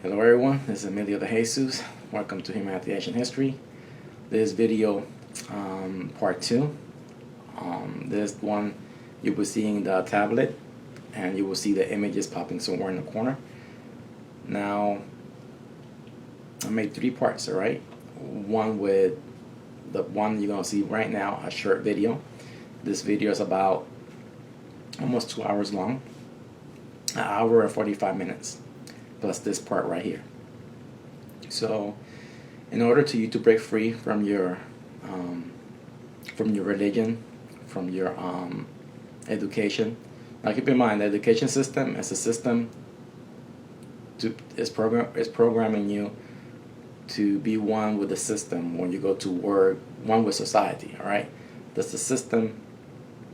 Hello everyone, this is Emilio de Jesus. Welcome to Humanity Ancient History. This video, part 2. This one you will see in the tablet and you will see the images popping somewhere in the corner. Now, I made 3 parts, alright? One with the one you're going to see right now, a short video. This video is about almost 2 hours long, an hour and 45 minutes. Plus this part right here. So, in order to you to break free from your religion, from your education. Now, keep in mind, the education system is a system is programming you to be one with the system when you go to work, one with society. All right, that's the system.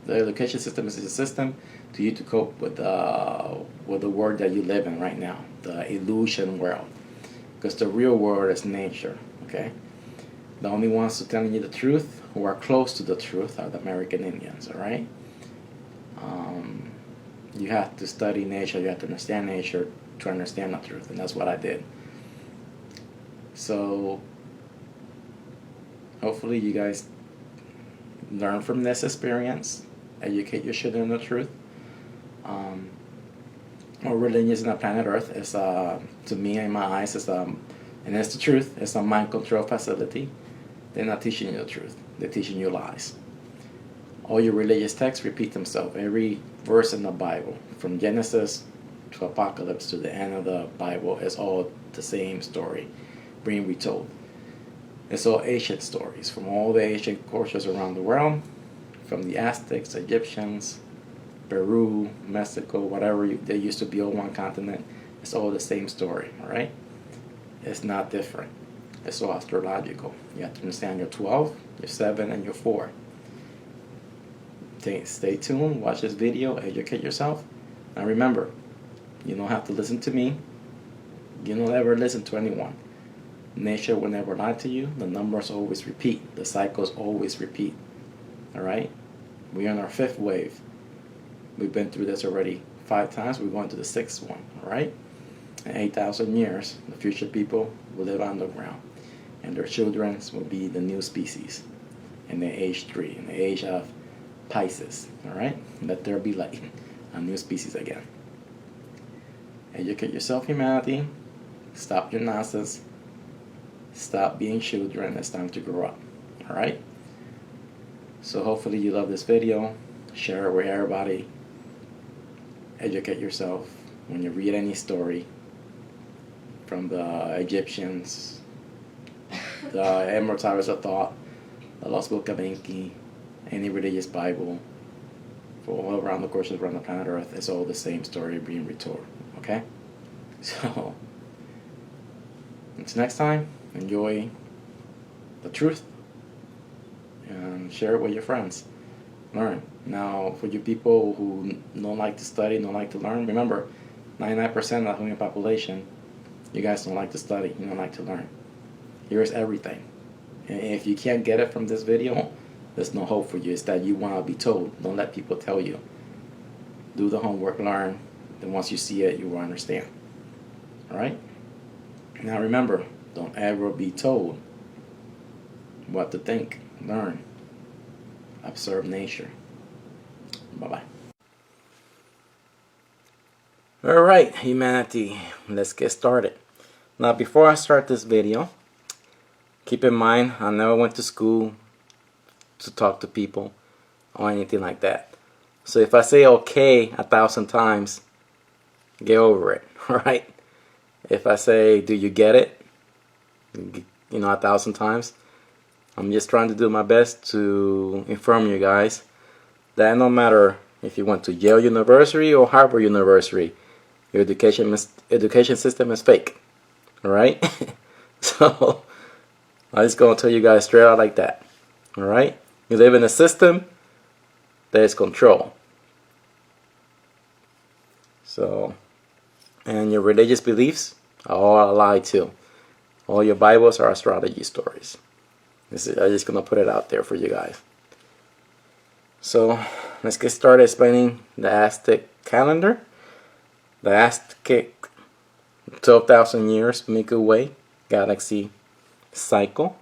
The education system is a system to you to cope with the world that you live in right now, the illusion world, because the real world is nature. Okay, the only ones who are telling you the truth, who are close to the truth, are the American Indians. All right, you have to study nature, you have to understand nature to understand the truth, and that's what I did. So hopefully you guys learn from this experience, educate your children the truth. Our religion is on planet Earth. It's to me, in my eyes, and it's the truth. It's a mind control facility. They're not teaching you the truth. They're teaching you lies. All your religious texts repeat themselves. Every verse in the Bible, from Genesis to Apocalypse to the end of the Bible, is all the same story being retold. It's all ancient stories from all the ancient cultures around the world, from the Aztecs, Egyptians, Peru, Mexico, whatever they used to be on one continent. It's all the same story, all right? It's not different. It's all astrological. You have to understand your 12, your 7, and your 4. Stay tuned, watch this video, educate yourself. Now remember, you don't have to listen to me. You don't ever listen to anyone. Nature will never lie to you. The numbers always repeat. The cycles always repeat. Alright? We're on our 5th wave. We've been through this already 5 times. We're going to the 6th one. Alright? In 8,000 years, the future people will live underground. And their children will be the new species. In the age 3. In the age of Pisces. Alright? Let there be light. A new species again. Educate yourself, humanity. Stop your nonsense. Stop being children. It's time to grow up. Alright? So hopefully you love this video. Share it with everybody. Educate yourself. When you read any story from the Egyptians, the Emerald Towers of Thought, the Lost Book of Enki, any religious Bible, for all around the courses around the planet Earth, it's all the same story being retold. Okay? So, until next time, enjoy the truth and share it with your friends. Learn. Now, for you people who don't like to study, don't like to learn, remember, 99% of the human population, you guys don't like to study, you don't like to learn. Here's everything. And if you can't get it from this video, there's no hope for you. It's that you want to be told. Don't let people tell you. Do the homework, learn. Then once you see it, you will understand. Alright? Now remember, don't ever be told what to think. Learn. Observe nature. Bye-bye. Alright, humanity. Let's get started. Now, before I start this video, keep in mind, I never went to school to talk to people or anything like that. So if I say okay 1,000 times, get over it. Alright? If I say, do you get it? 1,000 times. I'm just trying to do my best to inform you guys that no matter if you went to Yale University or Harvard University, your education system is fake. Alright? So, I'm just going to tell you guys straight out like that. Alright? You live in a system that is control. So, and your religious beliefs are all a lie too. All your Bibles are astrology stories. I'm just going to put it out there for you guys. So, let's get started explaining the Aztec calendar. The Aztec 12,000 years Milky Way galaxy cycle.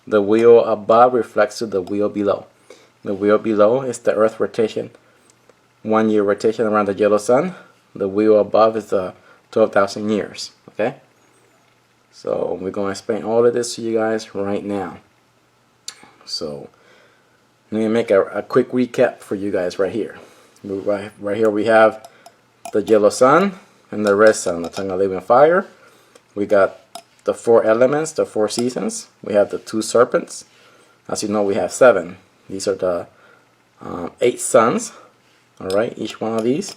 The wheel above reflects to the wheel below. The wheel below is the Earth rotation, 1 year rotation around the yellow sun. The wheel above is the 12,000 years. Okay? So we're going to explain all of this to you guys right now. So let me make a quick recap for you guys right here. Right here we have the yellow sun and the red sun, the tongue of living fire. We got the 4 elements, the 4 seasons. We have the 2 serpents. As you know, we have 7. These are the 8 suns. Alright, each one of these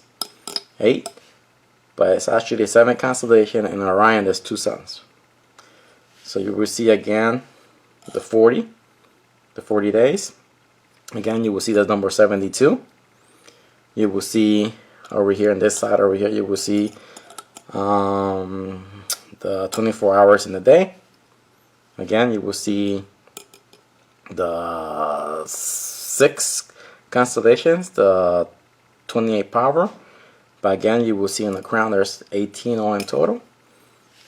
8. But it's actually 7 constellations, and in Orion there's 2 suns. So you will see again the 40 days. Again, you will see the number 72. You will see over here on this side, over here, you will see the 24 hours in the day. Again, you will see the 6 constellations, the 28 power. But again, you will see in the crown there's 18 all in total.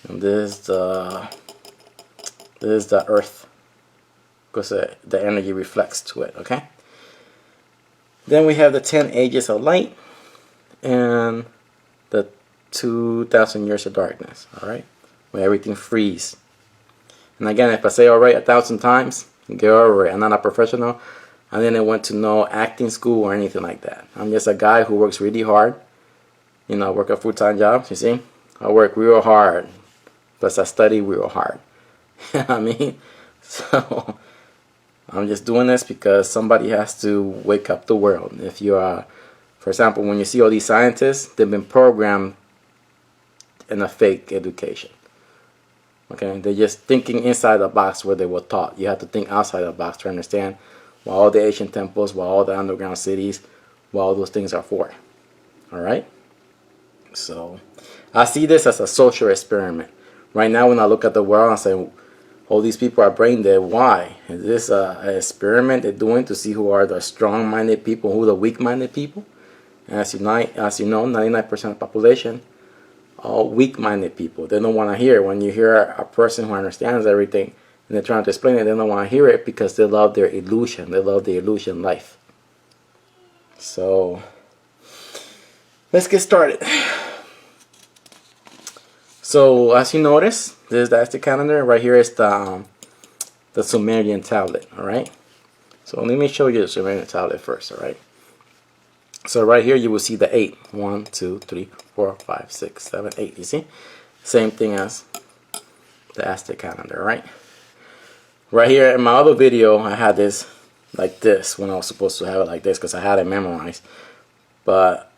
And this is the Earth, because the energy reflects to it. Okay. Then we have the 10 ages of light and the 2,000 years of darkness. Alright, where everything freezes. And again, if I say alright 1,000 times, get over it. I'm not a professional. I didn't want to know acting school or anything like that. I'm just a guy who works really hard. You know, I work a full-time job, you see. I work real hard. Plus I study real hard. You know what I mean? So I'm just doing this because somebody has to wake up the world. If you are, for example, when you see all these scientists, they've been programmed in a fake education. Okay, they're just thinking inside the box where they were taught. You have to think outside the box to understand what all the ancient temples, what all the underground cities, what all those things are for. Alright? So I see this as a social experiment. Right now when I look at the world, I say, all these people are brain dead. Why? Is this an experiment they're doing to see who are the strong-minded people, who are the weak-minded people? And as you know, 99% of the population are weak-minded people. They don't want to hear it. When you hear a person who understands everything and they're trying to explain it, they don't want to hear it because they love their illusion. They love the illusion life. So let's get started. So as you notice, this is the Aztec calendar. Right here is the Sumerian tablet. All right. So let me show you the Sumerian tablet first. All right. So right here you will see the 8. 1, 2, 3, 4, 5, 6, 7, 8. You see? Same thing as the Aztec calendar. All right. Right here in my other video, I had this like this when I was supposed to have it like this because I had it memorized. But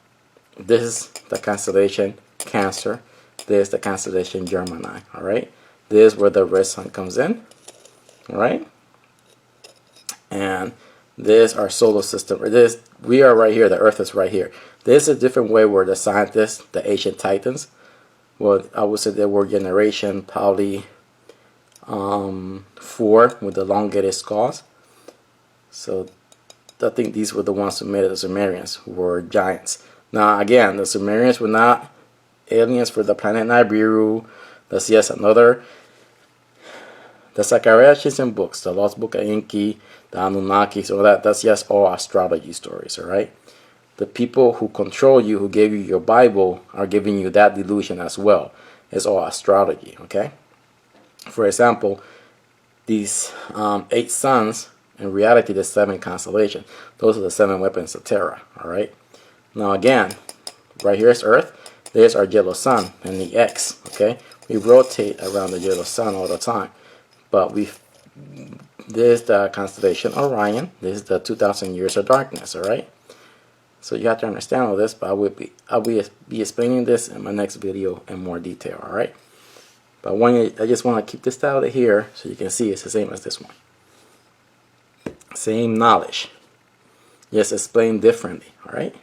this is the constellation Cancer. This is the constellation Gemini. Alright. This is where the red sun comes in. Alright. And this is our solar system. We are right here. The Earth is right here. This is a different way where the scientists, the ancient titans, well, I would say they were generation probably 4 with the elongated skulls. So I think these were the ones who made it. The Sumerians, who were giants. Now again, the Sumerians were not aliens for the planet Nibiru. That's yes another. The Zachariah books, the Lost Book of Enki, the Anunnaki, so that's yes all astrology stories. Alright, the people who control you, who gave you your Bible, are giving you that delusion as well. It's all astrology. Okay. For example, these 8 suns, in reality, the 7 constellations. Those are the 7 weapons of Terra. Alright. Now again, right here is Earth. There's our yellow sun and the X. Okay, we rotate around the yellow sun all the time, but this is the constellation Orion. This is the 2,000 years of darkness. All right, so you have to understand all this, but I'll be explaining this in my next video in more detail. All right, but I just want to keep this out of here so you can see it's the same as this one. Same knowledge, just explained differently. All right.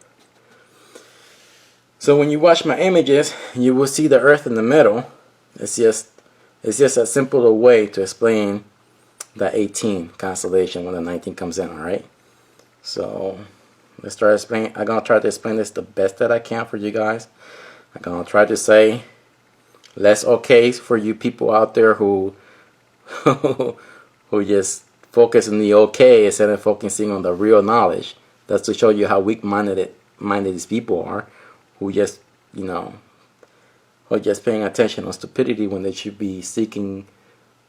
So when you watch my images, you will see the Earth in the middle. It's just a simpler way to explain the 18 constellation when the 19 comes in. All right. So let's start explaining. I'm gonna try to explain this the best that I can for you guys. I'm gonna try to say less okay for you people out there who who just focus on the okay instead of focusing on the real knowledge. That's to show you how weak-minded these people are, who just, you know, who are just paying attention on stupidity when they should be seeking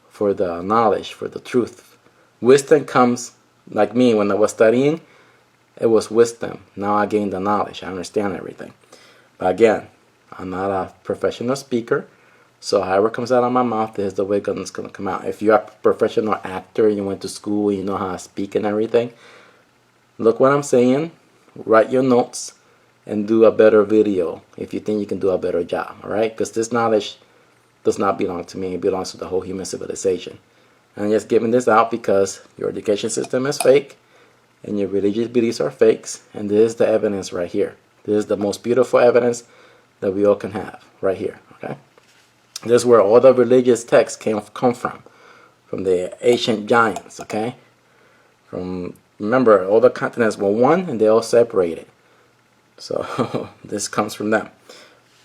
for the knowledge, for the truth. Wisdom comes, like me, when I was studying, it was wisdom. Now I gain the knowledge. I understand everything. But again, I'm not a professional speaker, so however it comes out of my mouth is the way it's going to come out. If you're a professional actor, you went to school, you know how to speak and everything, look what I'm saying, write your notes, and do a better video if you think you can do a better job, alright? Because this knowledge does not belong to me, it belongs to the whole human civilization. And I'm just giving this out because your education system is fake, and your religious beliefs are fakes, and this is the evidence right here. This is the most beautiful evidence that we all can have, right here, okay? This is where all the religious texts come from the ancient giants, okay? Remember, all the continents were one, and they all separated. So this comes from them,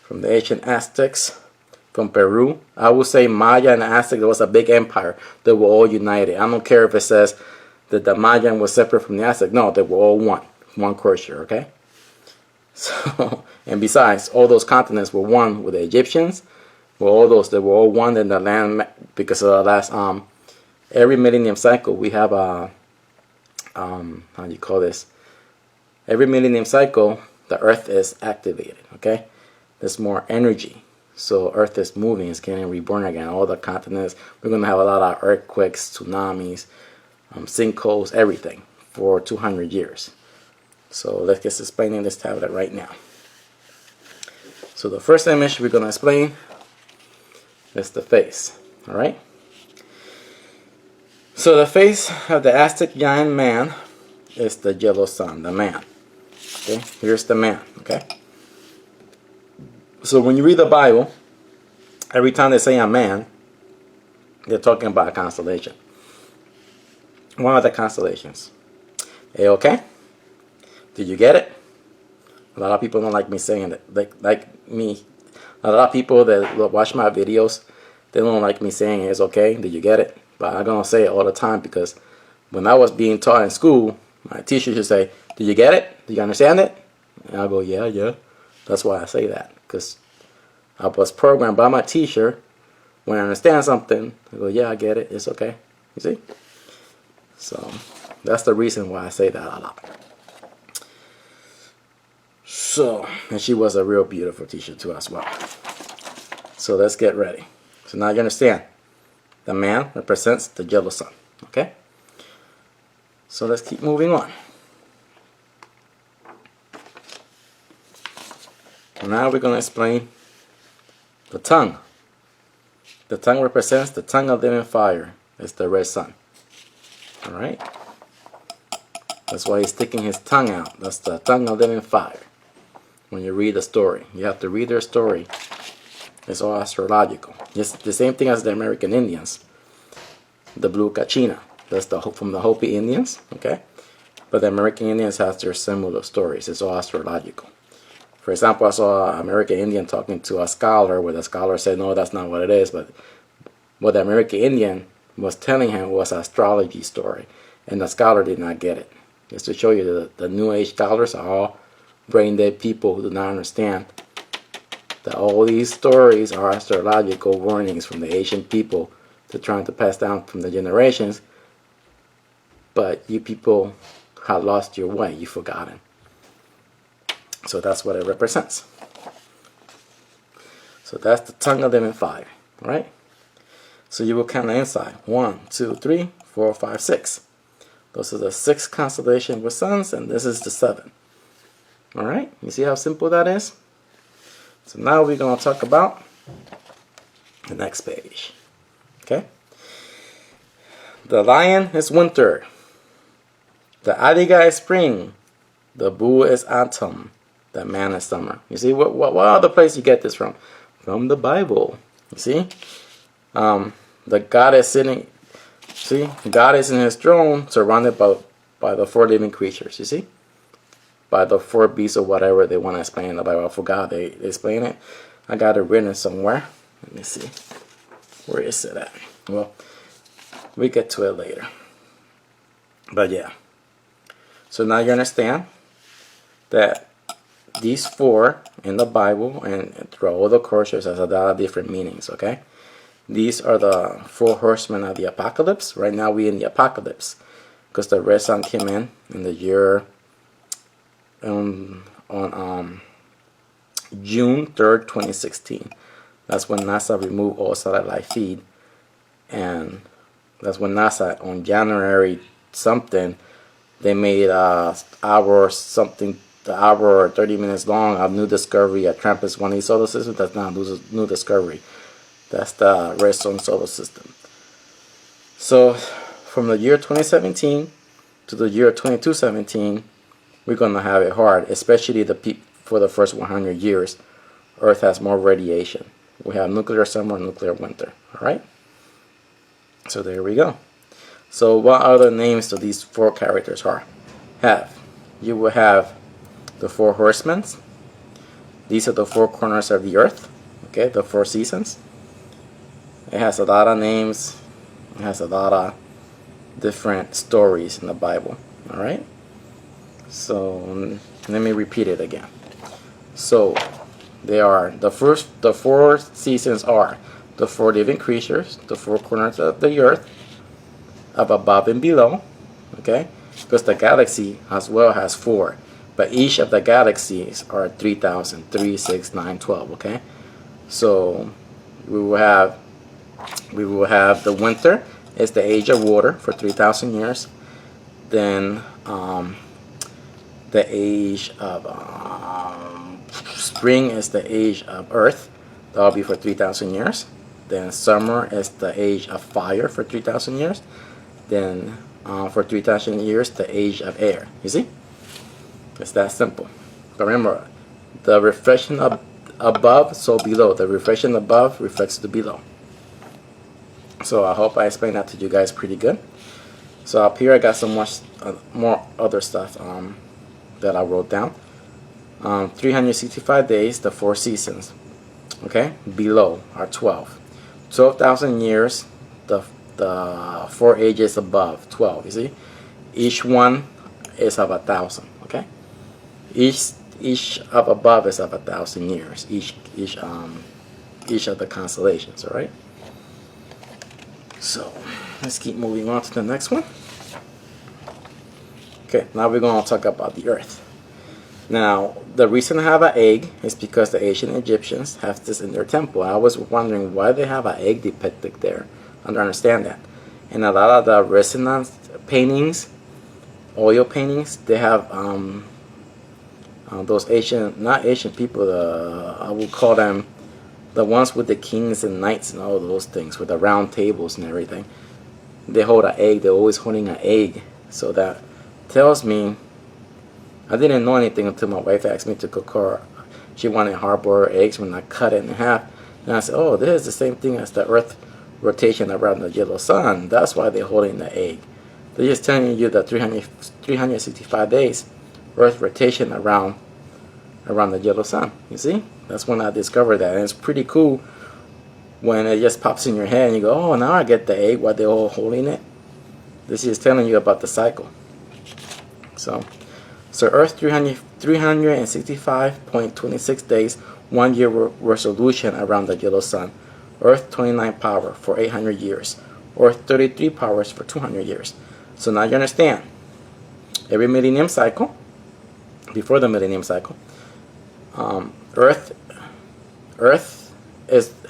from the ancient Aztecs, from Peru. I would say Maya and Aztec, there was a big empire. They were all united. I don't care if it says that the Mayan was separate from the Aztec. No, they were all one culture, okay? So, and besides, all those continents were one with the Egyptians. Well, all those, they were all one in the land because of the last, every millennium cycle, we have a, how do you call this? Every millennium cycle, the earth is activated, okay? There's more energy. So earth is moving, it's getting reborn again. All the continents, we're going to have a lot of earthquakes, tsunamis, sinkholes, everything for 200 years. So let's get explaining this tablet right now. So the first image we're going to explain is the face, alright? So the face of the Aztec giant man is the yellow sun, the man. Okay, here's the man, okay? So when you read the Bible, every time they say a man, they're talking about a constellation. One of the constellations. Hey, okay? Did you get it? A lot of people don't like me saying it. Like me, a lot of people that watch my videos, they don't like me saying it's okay. Did you get it? But I'm going to say it all the time because when I was being taught in school, my teacher should say, did you get it? Do you understand it? And I'll go, yeah. That's why I say that. Because I was programmed by my teacher. When I understand something, I go, yeah, I get it. It's okay. You see? So that's the reason why I say that a lot. So, and she was a real beautiful teacher too as well. So let's get ready. So now you understand. The man represents the yellow sun. Okay? So let's keep moving on. Now we're going to explain the tongue. The tongue represents the tongue of living fire. It's the red sun. Alright? That's why he's sticking his tongue out. That's the tongue of living fire. When you read the story, you have to read their story. It's all astrological. It's the same thing as the American Indians. The blue Kachina. That's from the Hopi Indians. Okay? But the American Indians have their similar stories. It's all astrological. For example, I saw an American Indian talking to a scholar where the scholar said, no, that's not what it is. But what the American Indian was telling him was an astrology story. And the scholar did not get it. Just to show you that the New Age scholars are all brain dead people who do not understand that all these stories are astrological warnings from the ancient people they're trying to pass down from the generations. But you people have lost your way. You've forgotten. So that's what it represents. So that's the tongue of living fire, right? So you will count the inside. 1, 2, 3, 4, 5, 6. Those are the 6 constellations with suns, and this is the 7. All right, you see how simple that is? So now we're going to talk about the next page. Okay? The lion is winter. The adiga is spring. The bull is autumn. The man is summer. You see, what other place you get this from? From the Bible. You see? The God is sitting, see? God is in his throne surrounded by the 4 living creatures. You see? By the 4 beasts or whatever they want to explain in the Bible. I forgot they explain it. I got it written somewhere. Let me see. Where is it at? Well, we get to it later. But yeah. So now you understand that these four in the Bible and throughout all the cultures has a lot of different meanings, okay? These are the four horsemen of the apocalypse. Right now we're in the apocalypse because the red sun came in the year on June 3rd, 2016. That's when NASA removed all satellite feed, and that's when NASA on January something they made hour something, the hour or 30 minutes long of new discovery at TRAPPIST-1e solar system. That's not new discovery. That's the red sun solar system. So from the year 2017 to the year 2217, we're gonna have it hard, especially for the first 100 years. Earth has more radiation. We have nuclear summer, nuclear winter. All right. So there we go. So what other names do these four characters have? You will have the four horsemen. These are the four corners of the earth. Okay, the four seasons. It has a lot of names. It has a lot of different stories in the Bible. All right. So let me repeat it again. So they are the four seasons are the four living creatures, the four corners of the earth, of above and below. Okay, because the galaxy as well has four, but each of the galaxies are 3,000, 3, 6, 9, 12. Okay, so we will have the winter is the age of water for 3,000 years. Then the age of spring is the age of earth. That'll be for 3,000 years. Then summer is the age of fire for 3,000 years. Then for 3,000 years, the age of air. You see? It's that simple. But remember, the reflection above, so below. The reflection above reflects to below. So I hope I explained that to you guys pretty good. So up here I got so much more other stuff that I wrote down. 365 days, the four seasons. Okay, below are 12. 12,000 years, the four ages above 12. You see, each one is of 1,000. Okay, each up above is of 1,000 years. Each of the constellations. All right. So let's keep moving on to the next one. Okay, now we're going to talk about the Earth. Now, the reason I have an egg is because the ancient Egyptians have this in their temple. I was wondering why they have an egg depicted there. I don't understand that. And a lot of the resonance paintings, oil paintings, they have those not ancient people, I would call them the ones with the kings and knights and all those things, with the round tables and everything. They hold an egg. They're always holding an egg. So that tells me, I didn't know anything until my wife asked me to cook her. She wanted hard-boiled eggs when I cut it in half. And I said, oh, this is the same thing as the Earth rotation around the yellow sun. That's why they're holding the egg. They're just telling you that 365 days Earth rotation around the yellow sun. You see? That's when I discovered that. And it's pretty cool when it just pops in your head and you go, oh, now I get the egg while they're all holding it. This is telling you about the cycle. So Earth 365.26 days, 1 year resolution around the yellow sun. Earth 29 power for 800 years. Earth 33 powers for 200 years. So now you understand. Every millennium cycle, before the millennium cycle, Earth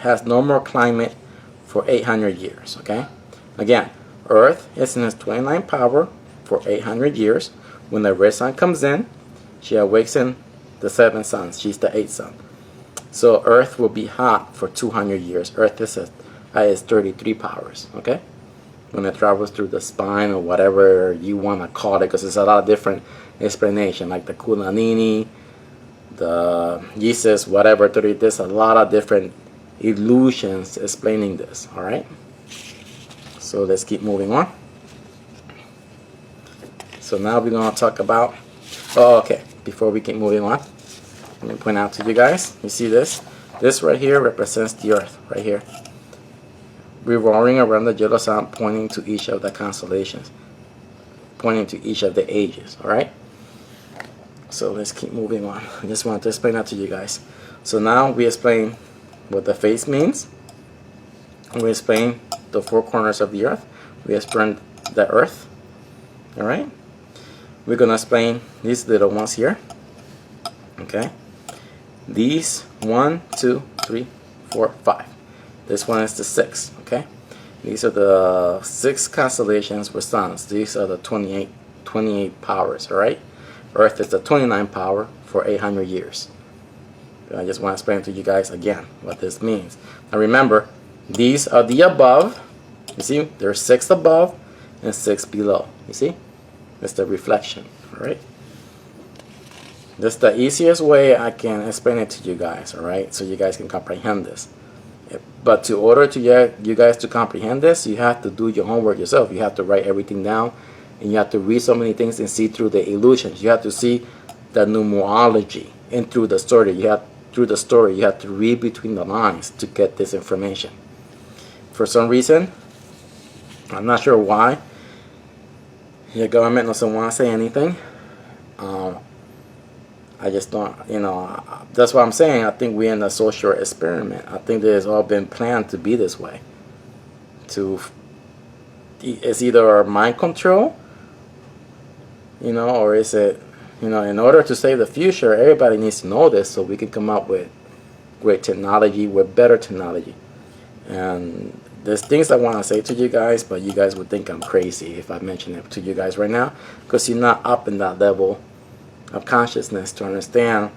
has normal climate for 800 years. Okay, again, Earth is in its 29 power for 800 years. When the red sun comes in, she awakes in the 7 suns. She's the 8th sun. So Earth will be hot for 200 years. Earth is at its 33 powers. Okay, when it travels through the spine or whatever you want to call it, because there's a lot of different explanation, like the Kundalini, the Jesus, whatever. There's a lot of different illusions explaining this. All right. So let's keep moving on. So now we're going to talk about, oh, okay, before we keep moving on, let me point out to you guys, you see this? This right here represents the Earth, right here, revolving around the yellow sun, pointing to each of the constellations, pointing to each of the ages. All right. So let's keep moving on. I just wanted to explain that to you guys. So now we explain what the face means. We explain the four corners of the Earth. We explain the Earth. All right. We're gonna explain these little ones here. Okay. These 1, 2, 3, 4, 5. This one is the 6. Okay. These are the 6 constellations with suns. These are the 28 powers. All right. Earth is the 29 power for 800 years. I just want to explain to you guys again what this means. Now remember, these are the above. You see, there's 6 above and 6 below. You see, it's the reflection. All right. This is the easiest way I can explain it to you guys. All right, so you guys can comprehend this. But to order to you guys to comprehend this, you have to do your homework yourself. You have to write everything down. And you have to read so many things and see through the illusions. You have to see the numerology, and through the story you have to read between the lines to get this information. For some reason, I'm not sure why, your government doesn't want to say anything. I just don't, that's what I'm saying. I think we're in a social experiment. I think that it's all been planned to be this way. It's either mind control, or is it, in order to save the future, everybody needs to know this so we can come up with great technology, with better technology. And there's things I want to say to you guys, but you guys would think I'm crazy if I mention it to you guys right now, because you're not up in that level of consciousness to understand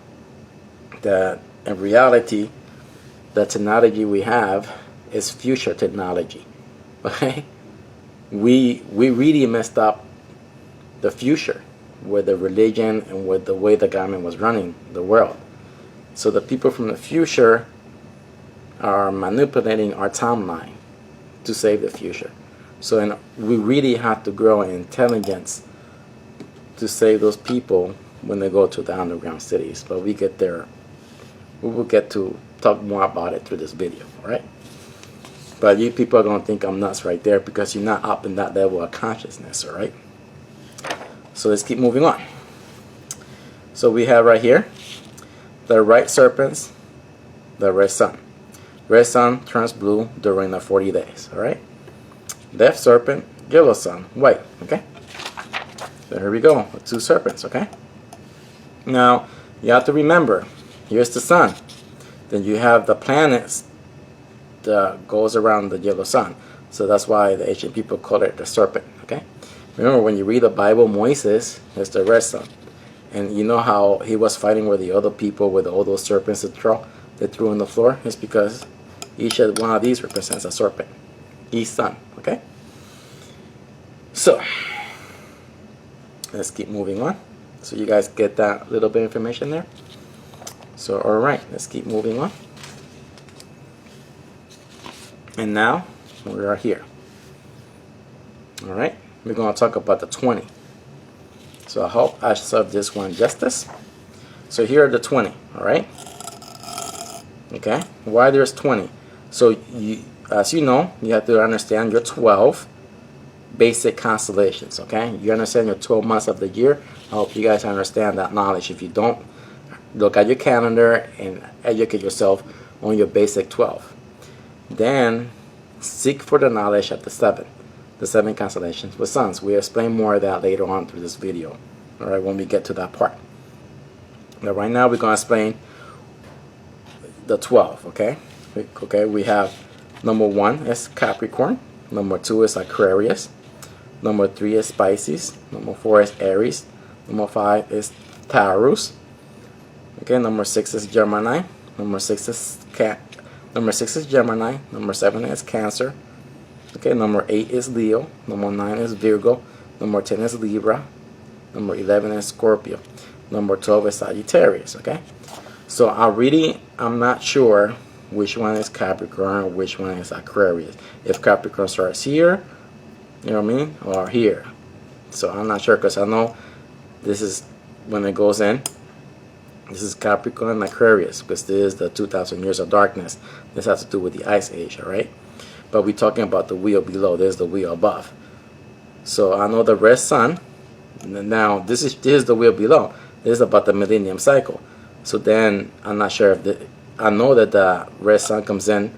that in reality, the technology we have is future technology. Okay? We really messed up the future with the religion and with the way the government was running the world. So the people from the future are manipulating our timeline to save the future. So we really have to grow in intelligence to save those people when they go to the underground cities. But we get there. We will get to talk more about it through this video. All right? But you people are going to think I'm nuts right there because you're not up in that level of consciousness. All right? So let's keep moving on. So we have right here the right serpents, the red sun. Red sun turns blue during the 40 days. All right? Left serpent, yellow sun, white. Okay? So here we go with 2 serpents. Okay? Now you have to remember, here's the sun. Then you have the planets that goes around the yellow sun. So that's why the ancient people call it the serpent. Okay? Remember when you read the Bible, Moses is the red sun. And you know how he was fighting with the other people with all those serpents they threw on the floor? It's because each one of these represents a serpent. Each sun. Okay? So let's keep moving on. So you guys get that little bit of information there. So alright, let's keep moving on. And now we are here. Alright, we're going to talk about the 20. So I hope I serve this one justice. So here are the 20. Alright. Okay, why there's 20? So as you know, you have to understand your 12 basic constellations. Okay, you understand your 12 months of the year. I hope you guys understand that knowledge. If you don't, look at your calendar and educate yourself on your basic 12. Then seek for the knowledge of the 7 constellations with suns. We'll explain more of that later on through this video. Alright, when we get to that part. But right now we're going to explain the 12. Okay, we have number 1 is Capricorn, number 2 is Aquarius, number 3 is Pisces, number 4 is Aries, number 5 is Taurus. Okay, number 6 is Gemini, number 6 is Gemini, number 7 is Cancer. Okay, number 8 is Leo, number 9 is Virgo, number 10 is Libra, number 11 is Scorpio, number 12 is Sagittarius. Okay, so I'm not sure which one is Capricorn, which one is Aquarius. If Capricorn starts here, you know what I mean, or here. So I'm not sure, because I know this is when it goes in. This is Capricorn and Aquarius, because this is the 2,000 years of darkness. This has to do with the Ice Age, all right? But we're talking about the wheel below. There's the wheel above. So I know the red sun. Now this is the wheel below. This is about the millennium cycle. So then I'm not sure if I know that the red sun comes in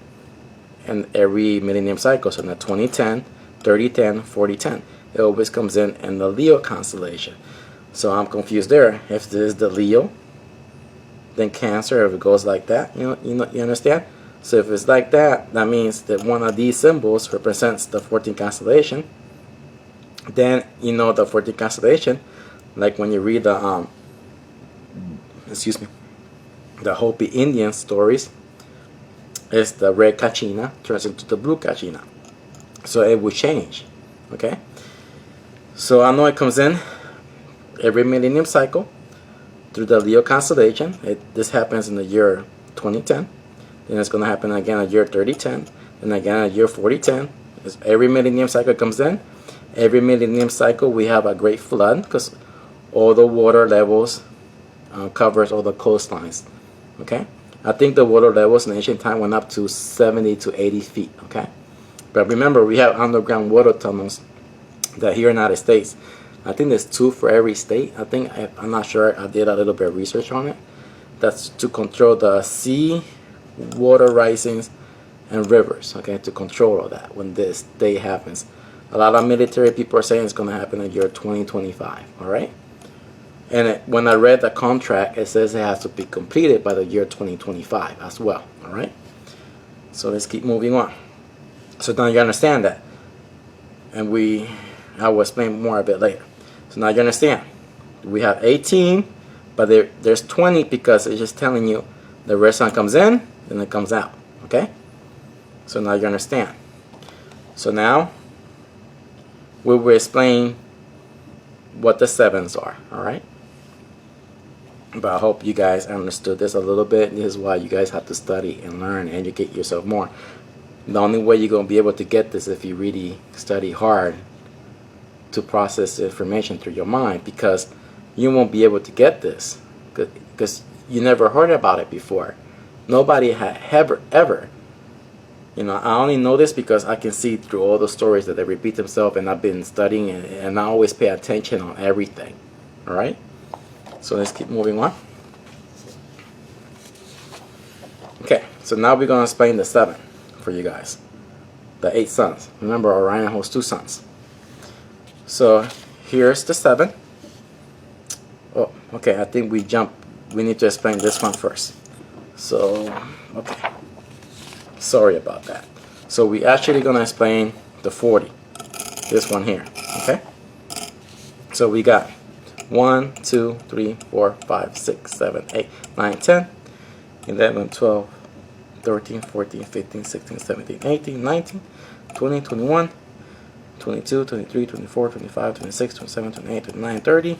every millennium cycle. So in the 2010, 3010, 4010, it always comes in the Leo constellation. So I'm confused there. If this is the Leo, then Cancer, if it goes like that, you understand? So if it's like that, that means that one of these symbols represents the 14th constellation. Then you know the 14th constellation, like when you read the the Hopi Indian stories, is the red Kachina turns into the blue Kachina. So it will change. Okay. So I know it comes in every millennium cycle through the Leo constellation. This happens in the year 2010. Then it's going to happen again in the year 3010. And again in the year 4010. Every millennium cycle comes in. Every millennium cycle we have a great flood, because all the water levels covers all the coastlines. Okay. I think the water levels in ancient time went up to 70 to 80 feet. Okay. But remember, we have underground water tunnels that here in the United States, I think there's 2 for every state. I'm not sure. I did a little bit of research on it. That's to control the sea, water risings, and rivers. Okay, to control all that when this day happens. A lot of military people are saying it's going to happen in the year 2025. All right. And when I read the contract, it says it has to be completed by the year 2025 as well. All right. So let's keep moving on. So now you understand that, and I will explain more a bit later. So now you understand. We have 18, but there's 20 because it's just telling you the red sun comes in, then it comes out. Okay? So now you understand. So now we will explain what the 7s are. Alright? But I hope you guys understood this a little bit. This is why you guys have to study and learn and educate yourself more. The only way you're going to be able to get this is if you really study hard to process the information through your mind, because you won't be able to get this because you never heard about it before. Nobody had ever. I only know this because I can see through all the stories that they repeat themselves, and I've been studying and I always pay attention on everything. Alright? So let's keep moving on. Okay, so now we're going to explain the 7 for you guys. The 8 suns. Remember, Orion holds 2 suns. So here's the 7. Oh, okay, I think we need to explain this one first. So, okay. Sorry about that. So we actually going to explain the 40. This one here, okay? So we got 1, 2, 3, 4, 5, 6, 7, 8, 9, 10, 11, 12, 13, 14, 15, 16, 17, 18, 19, 20, 21, 22, 23, 24, 25, 26, 27, 28, 29, 30,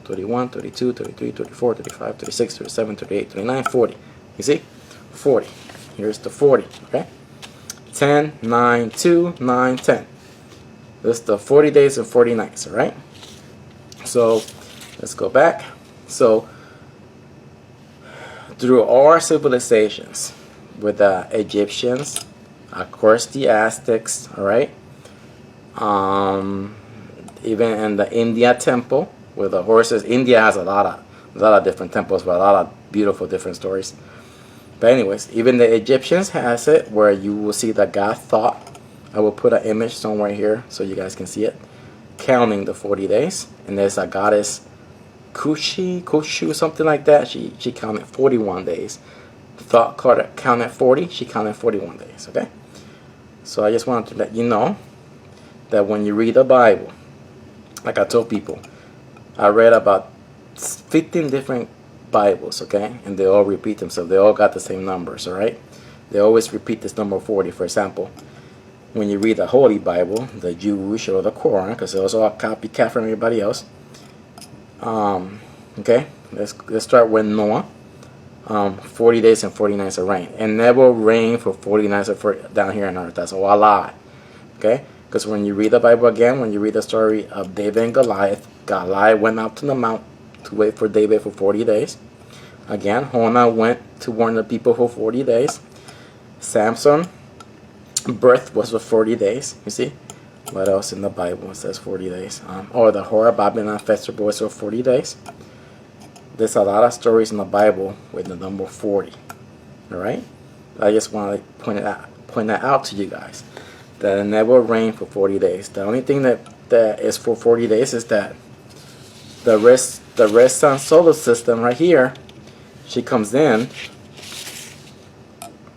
31, 32, 33, 34, 35, 36, 37, 38, 39, 40. You see? 40. Here's the 40, okay? 10, 9, 2, 9, 10. This is the 40 days and 40 nights, all right? So let's go back. So through all our civilizations, with the Egyptians, of course the Aztecs, all right? Even in the India temple with the horses. India has a lot of different temples with a lot of beautiful different stories. But anyways, even the Egyptians has it where you will see the god Thoth. I will put an image somewhere here so you guys can see it, counting the 40 days. And there's a goddess Kushu, something like that. She counted 41 days. Thoth counted 40. She counted 41 days. Okay. So I just wanted to let you know that when you read the Bible, like I told people, I read about 15 different Bibles, okay, and they all repeat themselves. They all got the same numbers, all right? They always repeat this number 40. For example, when you read the Holy Bible, the Jewish or the Quran, because those are all copycat from everybody else. Okay, let's start with Noah. 40 days and 40 nights of rain, and never rain for 40 nights down here on earth. That's all a lie. Okay, because when you read the Bible again, when you read the story of David and Goliath, Goliath went out to the mount to wait for David for 40 days. Again, Hona went to warn the people for 40 days. Samson birth was for 40 days. You see? What else in the Bible says 40 days? Or the Horror Babylon Festival was for 40 days. There's a lot of stories in the Bible with the number 40. Alright? I just want to point that out to you guys. That it never rained for 40 days. The only thing that is for 40 days is that the red sun solar system right here, she comes in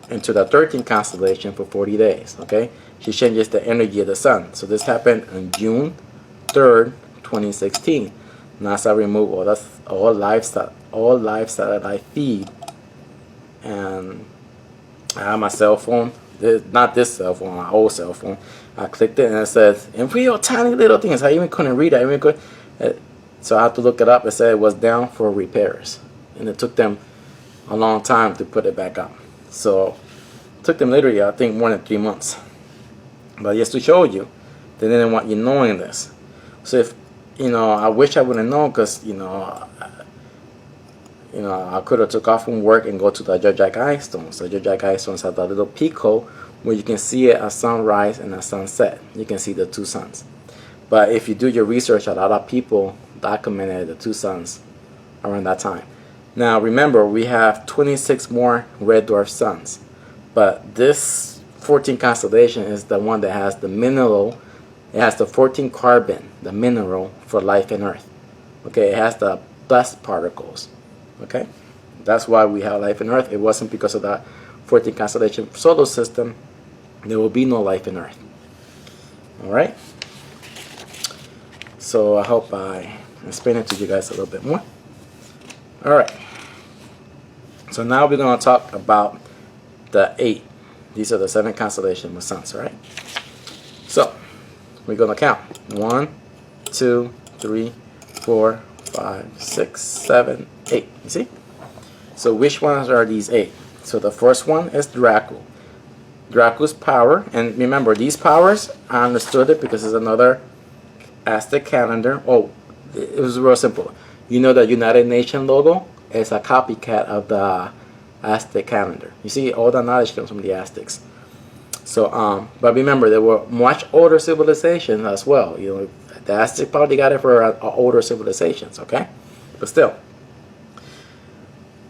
into the 13th constellation for 40 days. Okay? She changes the energy of the sun. So this happened on June 3rd, 2016. NASA removed all live satellite feed, and I have my cell phone. Not this cell phone, my old cell phone. I clicked it and it says in real tiny little things. I even couldn't read it. So I had to look it up. It said it was down for repairs, and it took them a long time to put it back up. So it took them literally, I think, more than 3 months. But just to show you, they didn't want you knowing this. So if I wish I would have known, because I could have took off from work and go to the Judgite Eye Stones. The Judgite Eye Stones have a little peak hole where you can see it at sunrise and at sunset. You can see the two suns. But if you do your research, a lot of people documented the two suns around that time. Now remember, we have 26 more red dwarf suns, but this 14 constellation is the one that has the mineral. It has the 14 carbon, the mineral for life in Earth. Okay, it has the dust particles. Okay, that's why we have life in Earth. It wasn't because of that 14 constellation solar system. There will be no life in Earth. All right. So I hope I explained it to you guys a little bit more. All right. So now we're going to talk about the 8. These are the 7 constellations with suns. All right. So we're going to count 1, 2, 3, 4, 5, 6, 7, 8. You see? So which ones are these 8? So the first one is Draco. Draco's power, and remember these powers, I understood it because it's another Aztec calendar. Oh, it was real simple. You know the United Nations logo is a copycat of the Aztec calendar. You see, all the knowledge comes from the Aztecs. So, but remember, there were much older civilizations as well. The Aztec probably got it for older civilizations, okay? But still,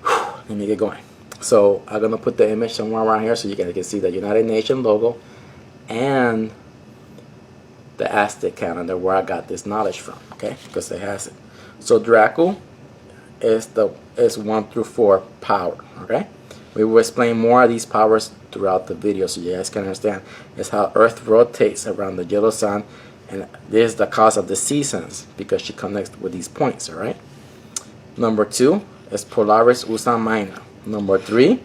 let me get going. So I'm gonna put the image somewhere around here so you guys can see the United Nations logo and the Aztec calendar where I got this knowledge from, okay? Because it has it. So Draco is 1 through 4 power, okay? We will explain more of these powers throughout the video so you guys can understand. It's how Earth rotates around the yellow sun, and this is the cause of the seasons because she connects with these points, all right? Number 2 is Polaris Ursa Minor. Number 3,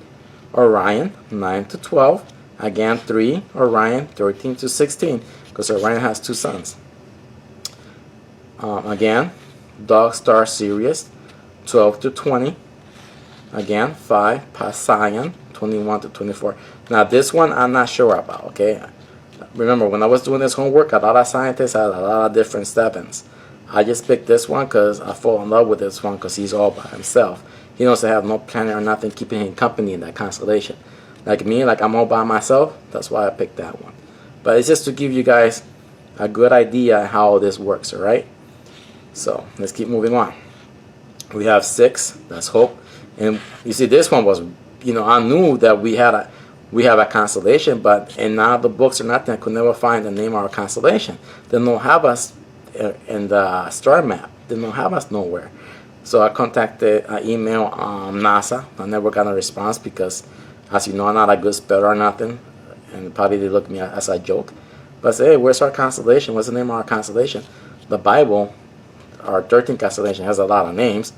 Orion, 9 to 12. Again, 3, Orion, 13 to 16, because Orion has 2 suns. Again, Dog Star Sirius, 12 to 20. Again, 5, Passion, 21 to 24. Now, this one I'm not sure about, okay? Remember, when I was doing this homework, a lot of scientists had a lot of different 7s. I just picked this one because I fall in love with this one because he's all by himself. He doesn't have no planet or nothing keeping him company in that constellation. Like me, like I'm all by myself, that's why I picked that one. But it's just to give you guys a good idea how this works, alright? So, let's keep moving on. We have 6, that's Hope. And you see, this one was, I knew that we have a constellation, but in none of the books or nothing, I could never find the name of our constellation. They don't have us in the star map. They don't have us nowhere. So I contacted, email NASA. I never got a response because, as you know, I'm not a good speller or nothing, and probably they look at me as a joke. But I said, hey, where's our constellation? What's the name of our constellation? The Bible, our 13th constellation, has a lot of names.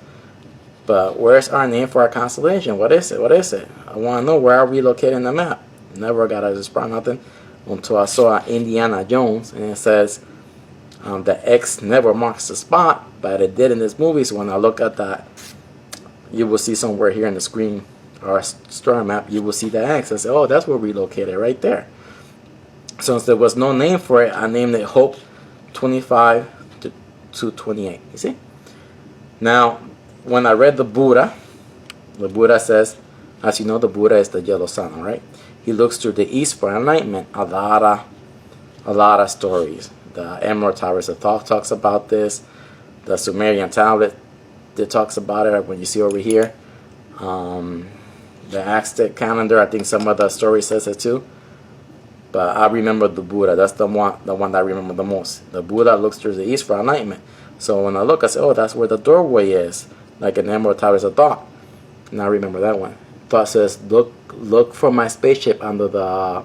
But where's our name for our constellation? What is it? What is it? I want to know, where are we located in the map? Never got a response, nothing, until I saw Indiana Jones, and it says the X never marks the spot, but it did in this movie. So when I look at that, you will see somewhere here in the screen, or star map, you will see the X. I said, oh, that's where we located, right there. So since there was no name for it, I named it Hope 25 to 28. You see? Now, when I read the Buddha, The Buddha says, as you know, the Buddha is the yellow sun, all right? He looks to the east for enlightenment. A lot of stories. The Emerald Towers of Thought talks about this. The Sumerian tablet that talks about it, when you see over here. The Aztec calendar, I think some of the story says it too. But I remember the Buddha. That's the one that I remember the most. The Buddha looks to the east for enlightenment. So when I look, I say, oh, that's where the doorway is, like in Emerald Towers of Thought. And I remember that one. Thought says, look for my spaceship under the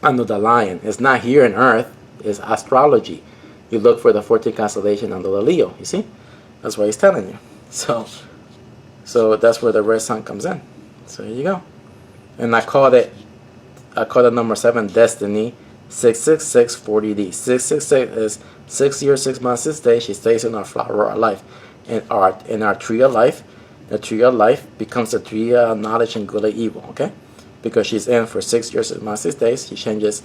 lion. It's not here in Earth. It's astrology. You look for the 14th constellation under the Leo. You see? That's what he's telling you. So that's where the red sun comes in. So here you go. And I call it number 7 destiny. 666 40D. 666 is 6 years, 6 months, 6 days. She stays in our flower of life. In our tree of life, the tree of life becomes the tree of knowledge and good and evil. Okay, because she's in for 6 years, 6 months, 6 days. She changes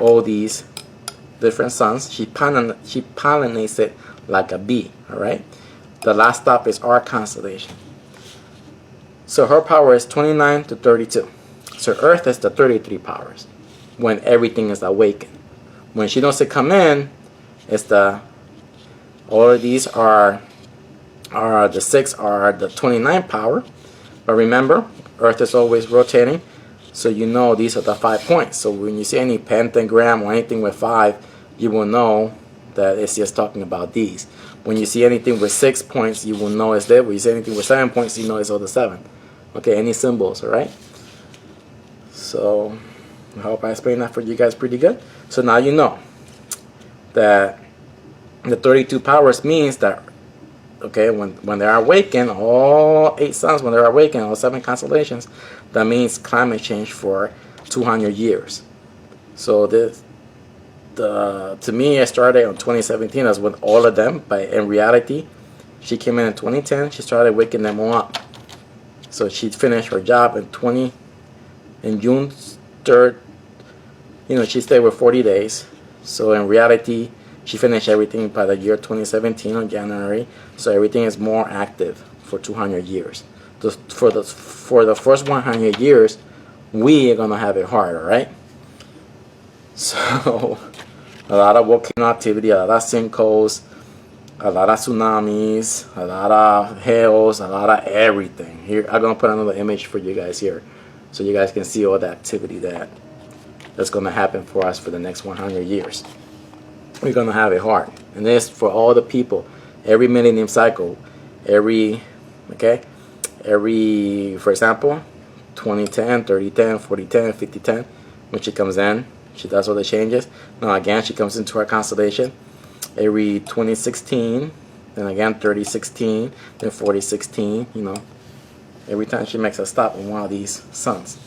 all these different suns. She pollinates it like a bee. All right. The last stop is our constellation. So her power is 29 to 32. So Earth is the 33 powers when everything is awakened. When she doesn't come in, it's all of these are the 6 are the 29 power. But remember, Earth is always rotating. So you know these are the 5 points. So when you see any pentagram or anything with 5, you will know that it's just talking about these. When you see anything with 6 points, you will know it's there. When you see anything with 7 points, you know it's all the 7. Okay, any symbols, alright? So I hope I explained that for you guys pretty good. So now you know that the 32 powers means that, okay, when they are awakened, all 8 suns, when they're awakened, all 7 constellations, that means climate change for 200 years. So to me, it started in 2017. That's with all of them. But in reality, she came in 2010. She started waking them all up. So she finished her job in June 3rd. You know, she stayed with 40 days. So in reality, she finished everything by the year 2017 on January. So everything is more active for 200 years. For the first 100 years, we are gonna have it hard, all right? So a lot of volcano activity, a lot of sinkholes, a lot of tsunamis, a lot of hails, a lot of everything. Here, I'm gonna put another image for you guys here, so you guys can see all the activity that's gonna happen for us for the next 100 years. We're gonna have it hard, and this for all the people. Every millennium cycle, for example, 2010, 3010, 4010, 5010, when she comes in, she does all the changes. Now again, she comes into our constellation every 2016, then again 3016, then 4016. You know, every time she makes a stop on one of these suns.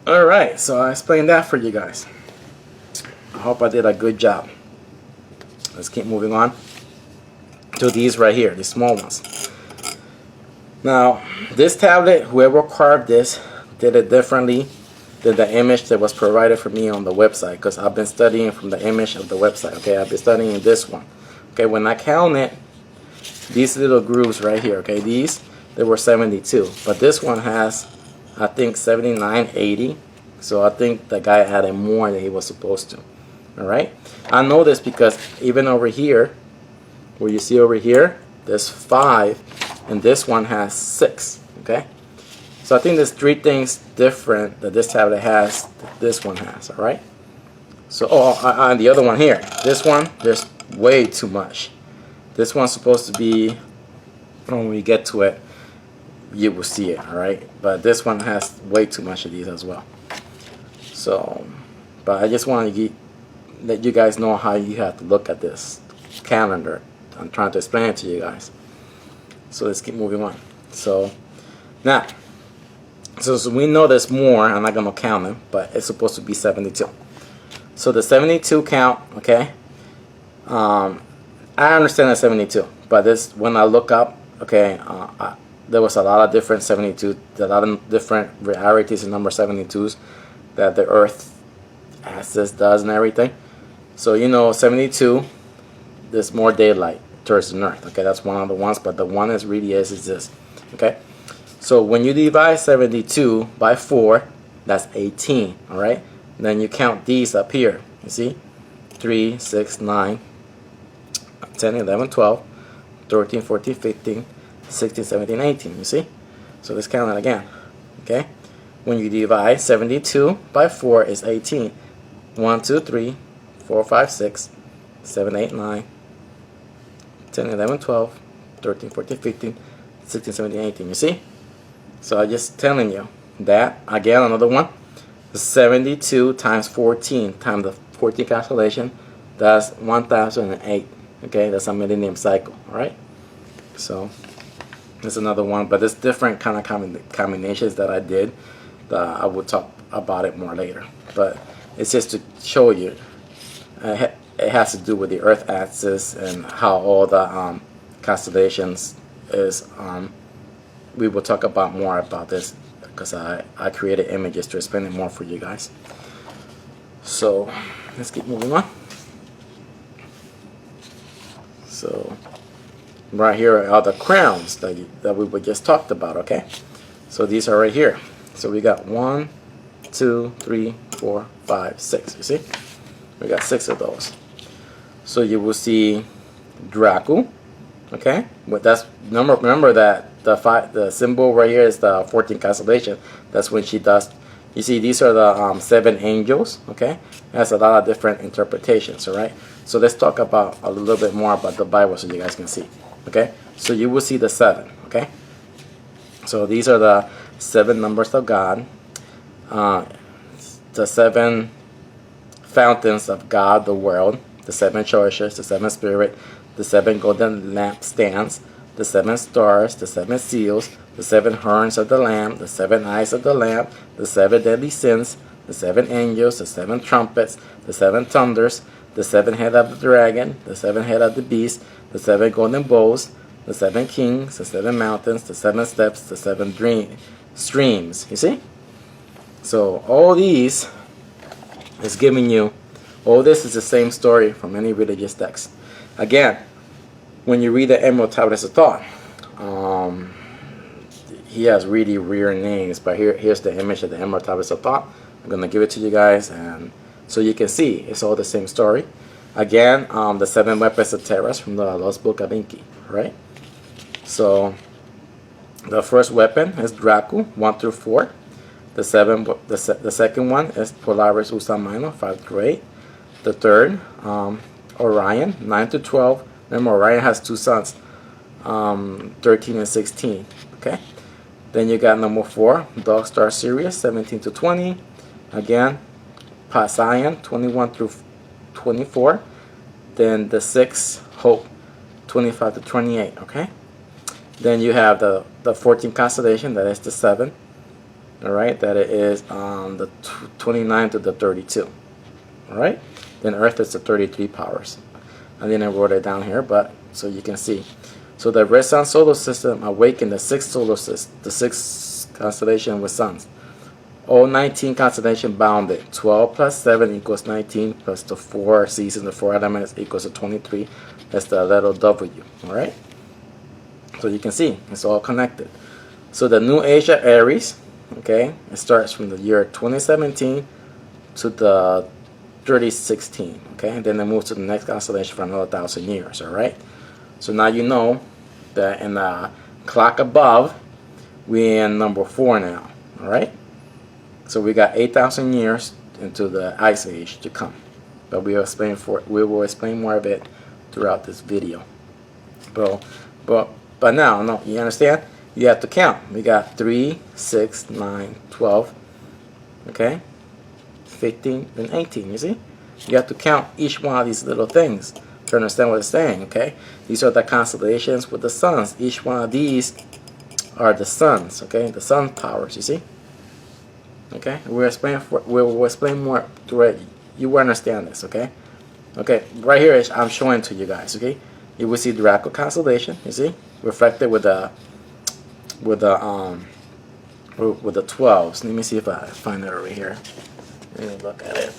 All right, so I explained that for you guys. I hope I did a good job. Let's keep moving on to these right here, these small ones. Now, this tablet, whoever carved this, did it differently than the image that was provided for me on the website, because I've been studying from the image of the website. Okay, I've been studying this one. Okay, when I counted these little grooves right here, okay, there were 72, but this one has, I think, 79, 80. So I think the guy added more than he was supposed to. All right, I know this because even over here, where you see over here, there's 5, and this one has 6. Okay. So I think there's 3 things different that this tablet has that this one has, all right? So, and the other one here, this one, there's way too much. This one's supposed to be, when we get to it, you will see it, all right? But this one has way too much of these as well. So, but I just want to let you guys know how you have to look at this calendar. I'm trying to explain it to you guys. So let's keep moving on. So, now, so we know there's more. I'm not going to count them, but it's supposed to be 72. So the 72 count, okay, I understand the 72, but this, when I look up, okay, there was a lot of different 72, a lot of different varieties of number 72s that the Earth does and everything. So, you know, 72, there's more daylight. towards the north. Okay, that's one of the ones, but the one is really is this. Okay, so when you divide 72 by 4, that's 18. All right, then you count these up here. You see, 3, 6, 9, 10, 11, 12, 13, 14, 15, 16, 17, 18. You see, so let's count it again. Okay, when you divide 72 by 4 is 18. 1, 2, 3, 4, 5, 6, 7, 8, 9, 10, 11, 12, 13, 14, 15, 16, 17, 18. You see? So I'm just telling you that, again, another one, 72 times 14 times the 14 constellation, that's 1008. Okay, that's a millennium cycle. Alright? So, there's another one, but there's different kind of combinations that I did. I will talk about it more later. But it's just to show you. It has to do with the Earth axis and how all the constellations is. We will talk about more about this because I created images to explain it more for you guys. So let's keep moving on. So right here are the crowns that we just talked about. Okay, so these are right here. So we got 1, 2, 3, 4, 5, 6. You see, we got 6 of those. So you will see Draco. Okay, but that's remember that the symbol right here is the 14th constellation. That's when she does. You see, these are the 7 angels. Okay, that's a lot of different interpretations. All right, so let's talk about a little bit more about the Bible so you guys can see. Okay, so you will see the 7. Okay, so these are the 7 numbers of God. The 7 fountains of God, the world, the 7 churches, the 7 spirit, the 7 golden lampstands, the 7 stars, the 7 seals, the 7 horns of the Lamb, the 7 eyes of the Lamb, the 7 deadly sins, the 7 angels, the 7 trumpets, the 7 thunders, the 7 head of the dragon, the 7 head of the beast, the 7 golden bowls, the 7 kings, the 7 mountains, the 7 steps, the 7 streams. You see? So all these is giving you, all this is the same story from any religious text. Again, when you read the Emerald Tablets of Thought, he has really weird names, but here's the image of the Emerald Tablets of Thought. I'm going to give it to you guys, and so you can see it's all the same story. Again, the 7 weapons of Terras from the Lost Book of Inki, right? So the first weapon is Draco, 1 through 4. The second one is Polaris Ursa Minor, 5 through 8. The third, Orion, 9 to 12. Remember, Orion has 2 sons, 13 and 16. Okay. Then you got number 4, Dog Star Sirius, 17 to 20. Again, Passion, 21 through 24. Then the 6, Hope, 25 to 28. Okay. Then you have the 14th constellation, that is the 7. All right, that it is the 29 to the 32. All right. Then Earth is the 33 powers. I didn't wrote it down here, but so you can see. So the Red Sun solar system awakened the 6th solar system, the 6th constellation with suns. All 19 constellations bounded. 12 plus 7 equals 19, plus the 4 seasons, the 4 elements equals to 23. That's the letter W. All right. So you can see it's all connected. So the New Age of Aries, okay, it starts from the year 2017 to the 3016, okay, and then it moves to the next constellation for another 1,000 years. All right. So now you know that in the clock above, we're in number 4 now. All right. So we got 8,000 years into the Ice Age to come, but we will explain more of it throughout this video. But now, no, you understand? You have to count. We got 3, 6, 9, 12, okay, 15, and 18. You see? You have to count each one of these little things to understand what it's saying. Okay, these are the constellations with the suns. Each one of these are the suns. Okay, the sun powers. You see? Okay, we'll explain more to it. You will understand this. Okay. Okay, right here is I'm showing to you guys. Okay, you will see the Draco constellation. You see, reflected with the 12s. Let me see if I find it over here. Let me look at it.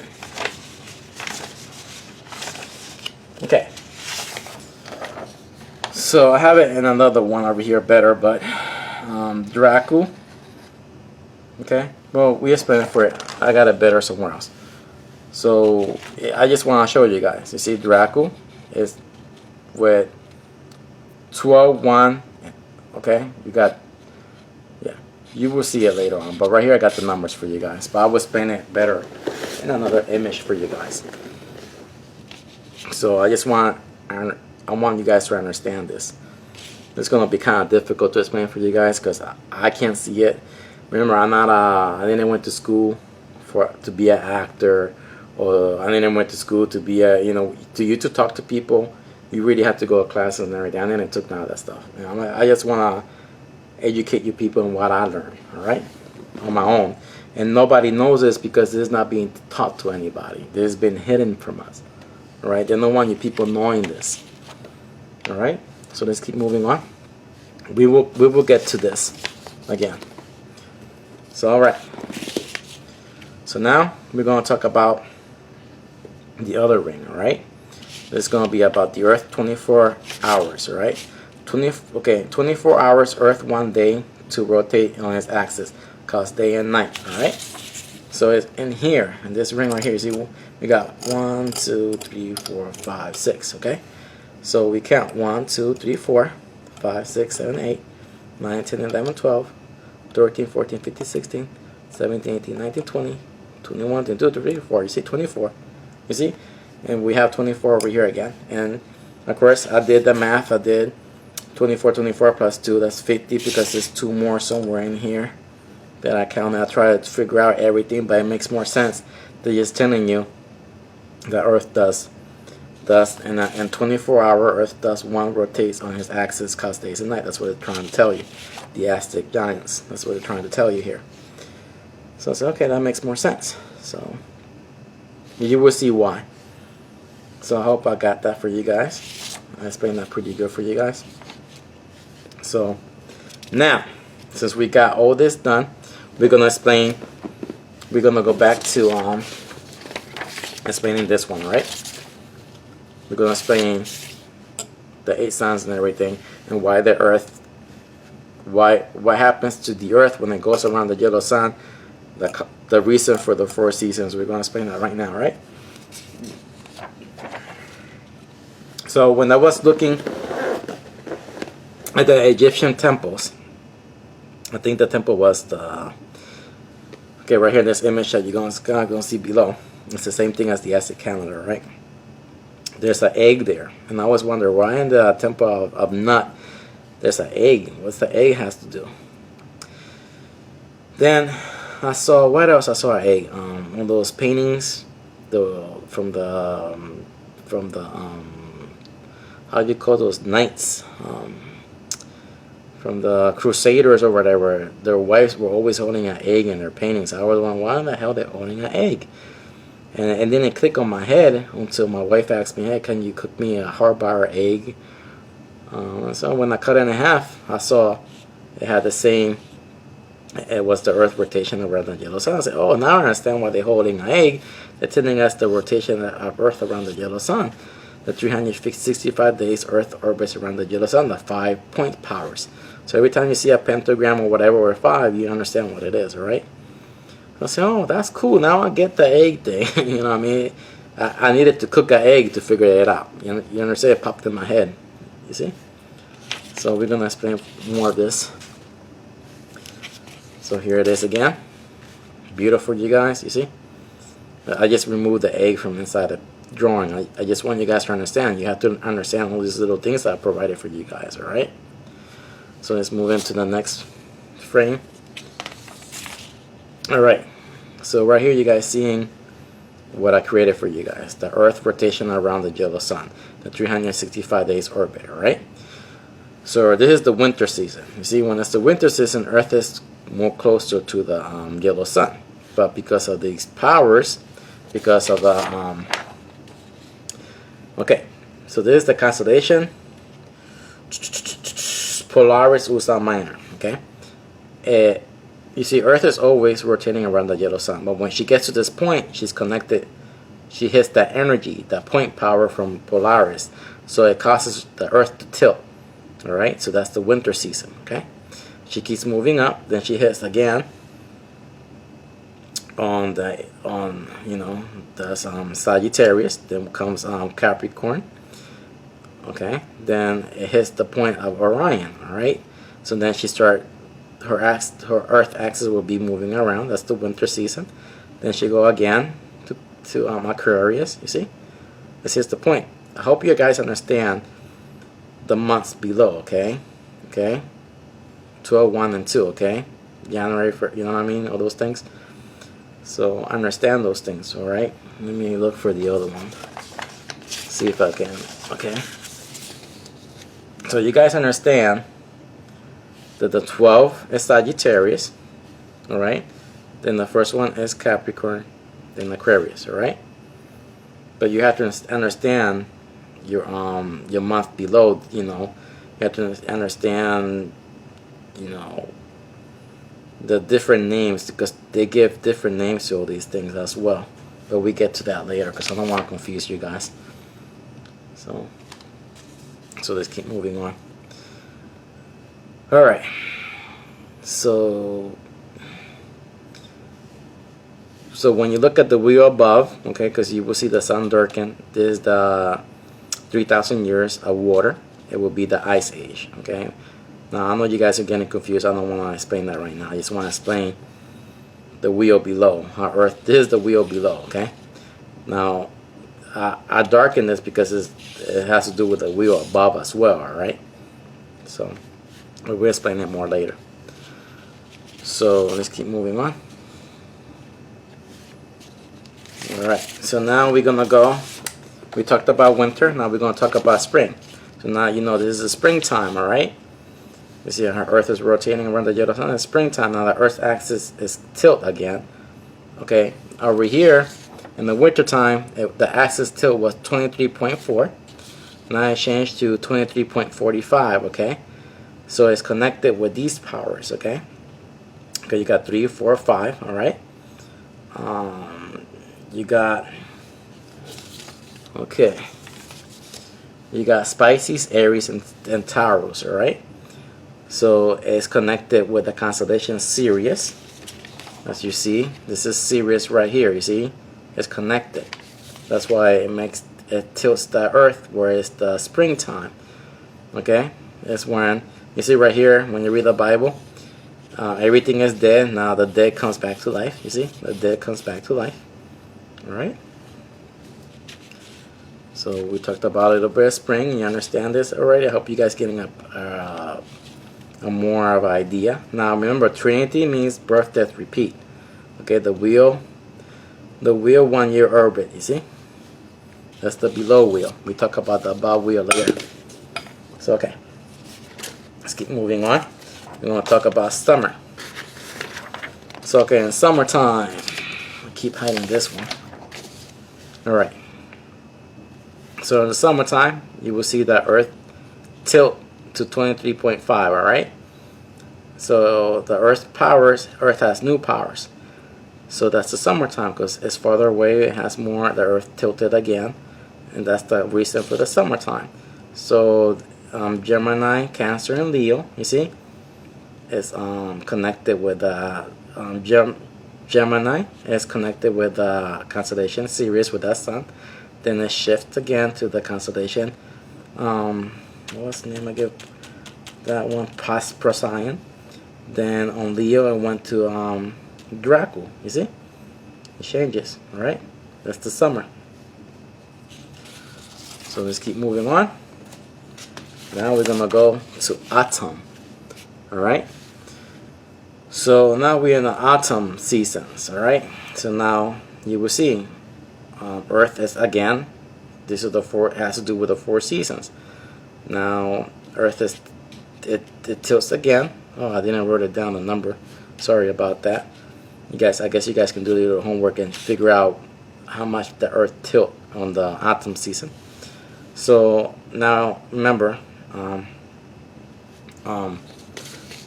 So I have it in another one over here better, but Dracu. Okay, well, we explained for it. I got it better somewhere else. So I just want to show you guys. You see, Dracu is with 12-1. Okay, you got, yeah, you will see it later on. But right here, I got the numbers for you guys. But I will explain it better in another image for you guys. So I just want you guys to understand this. It's going to be kind of difficult to explain for you guys because I can't see it. Remember, I didn't went to school to be an actor, or I didn't went to school to be to talk to people. You really have to go to classes and everything. I didn't took none of that stuff. I just want to educate you people in what I learned, all right, on my own. And nobody knows this because this is not being taught to anybody. This has been hidden from us, all right? They don't want you people knowing this, all right? So let's keep moving on. We will get to this again. So all right. So now we're going to talk about the other ring, all right? This is going to be about the Earth 24 hours, all right? 24 hours Earth 1 day to rotate on its axis, cause day and night, all right? So it's in here, in this ring right here. You see, we got 1, 2, 3, 4, 5, 6, okay? So we count 1, 2, 3, 4, 5, 6, 7, 8, 9, 10, 11, 12, 13, 14, 15, 16, 17, 18, 19, 20, 21, 22, 23, 24. You see 24. You see? And we have 24 over here again. And of course, I did the math. I did 24 plus 2. That's 50 because there's 2 more somewhere in here that I counted. I try to figure out everything, but it makes more sense than just telling you that Earth does. And 24-hour Earth does 1 rotates on his axis, cause days and night. That's what it's trying to tell you. The Aztec giants. That's what they're trying to tell you here. So I said, okay, that makes more sense. So you will see why. So I hope I got that for you guys. I explained that pretty good for you guys. So now, since we got all this done, we're gonna go back to explaining this one, right? We're gonna explain the 8 signs and everything, and why the Earth, what happens to the Earth when it goes around the yellow sun, the reason for the 4 seasons. We're gonna explain that right now, right? So when I was looking at the Egyptian temples, I think the temple was right here in this image that you're gonna see below. It's the same thing as the Aztec calendar, right? There's an egg there, and I always wonder why in the temple of Nut there's an egg. What's the egg has to do? Then I saw, what else? I saw an egg on those paintings, from the how do you call those knights? From the Crusaders or whatever. Their wives were always holding an egg in their paintings. I was wondering, why in the hell they're holding an egg? And then it clicked on my head until my wife asked me, hey, can you cook me a hard-boiled egg? So when I cut it in half, I saw it had the same, it was the Earth rotation around the yellow sun. I said, oh, now I understand why they're holding an egg. They're telling us the rotation of Earth around the yellow sun. The 365 days Earth orbits around the yellow sun, the 5 point powers. So every time you see a pentagram or whatever or 5, you understand what it is, right? I said, oh, that's cool. Now I get the egg thing. You know what I mean? I needed to cook an egg to figure it out. You understand? It popped in my head. You see? So we're going to explain more of this. So here it is again. Beautiful, you guys. You see? I just removed the egg from inside the drawing. I just want you guys to understand. You have to understand all these little things that I provided for you guys. Alright? So let's move into the next frame. Alright, so right here you guys seeing what I created for you guys. The Earth rotation around the yellow sun. The 365 days orbit, alright? So this is the winter season. You see, when it's the winter season, Earth is more closer to the yellow sun. But because of these powers, because of the... okay, so this is the constellation Polaris Ursa Minor, okay? You see, Earth is always rotating around the yellow sun, but when she gets to this point, she's connected. She hits that energy, that point power from Polaris, so it causes the Earth to tilt. All right, so that's the winter season. Okay, she keeps moving up, then she hits again on the Sagittarius. Then comes Capricorn. Okay, then it hits the point of Orion. All right, so then she her Earth axis will be moving around. That's the winter season. Then she go again to Aquarius. You see, this is the point. I hope you guys understand the months below. Okay, 12, 1, and 2. Okay, January, for you know what I mean, all those things. So understand those things. All right, let me look for the other one. See if I can. Okay, so you guys understand that the 12 is Sagittarius. All right, then the first one is Capricorn, then Aquarius. All right, but you have to understand your month below. You have to understand the different names, because they give different names to all these things as well. But we get to that later, because I don't want to confuse you guys. So let's keep moving on. All right. So when you look at the wheel above, okay, because you will see the sun darken, this is the 3,000 years of water. It will be the Ice Age. Okay. Now I know you guys are getting confused. I don't want to explain that right now. I just want to explain the wheel below. How Earth. This is the wheel below. Okay. Now I darken this because it has to do with the wheel above as well. All right. So we'll explain it more later. So let's keep moving on. Alright, so now we're gonna go. We talked about winter, now we're gonna talk about spring. So now this is the springtime, alright? You see how Earth is rotating around the yellow sun. It's springtime. Now the Earth's axis is tilt again. Okay, over here in the winter time, the axis tilt was 23.4. Now it changed to 23.45. Okay, so it's connected with these powers. Okay, you got 3, 4, 5. All right. You got Pisces, Aries, and Taurus. All right. So it's connected with the constellation Sirius. As you see, this is Sirius right here. You see, it's connected. That's why it tilts the Earth where it's the springtime. Okay, it's when you see right here when you read the Bible, everything is dead. Now the dead comes back to life. You see, the dead comes back to life. All right. So we talked about a little bit of spring. You understand this already? I hope you guys getting a more of an idea. Now remember, Trinity means birth, death, repeat. Okay, the wheel 1 year orbit. You see, that's the below wheel. We talk about the above wheel later. So okay, let's keep moving on. We're gonna talk about summer. So okay, in summertime, I keep hiding this one. All right. So in the summertime, you will see that Earth tilt to 23.5. All right. So the Earth has new powers. So that's the summertime because it's farther away. It has more. The Earth tilted again, and that's the reason for the summertime. So Gemini, Cancer, and Leo. You see, is connected with Gemini is connected with the constellation Sirius with that sun. Then it shifts again to the constellation. What's the name I give that one? Procyon. Then on Leo, it went to Draco. You see, it changes. All right, that's the summer. So let's keep moving on. Now we're gonna go to autumn. All right. So now we're in the autumn seasons. All right. So now you will see. Earth is again. This is it has to do with the 4 seasons. Now Earth it tilts again. Oh, I didn't write it down the number. Sorry about that. I guess you guys can do a little homework and figure out how much the Earth tilt on the autumn season. So now remember, now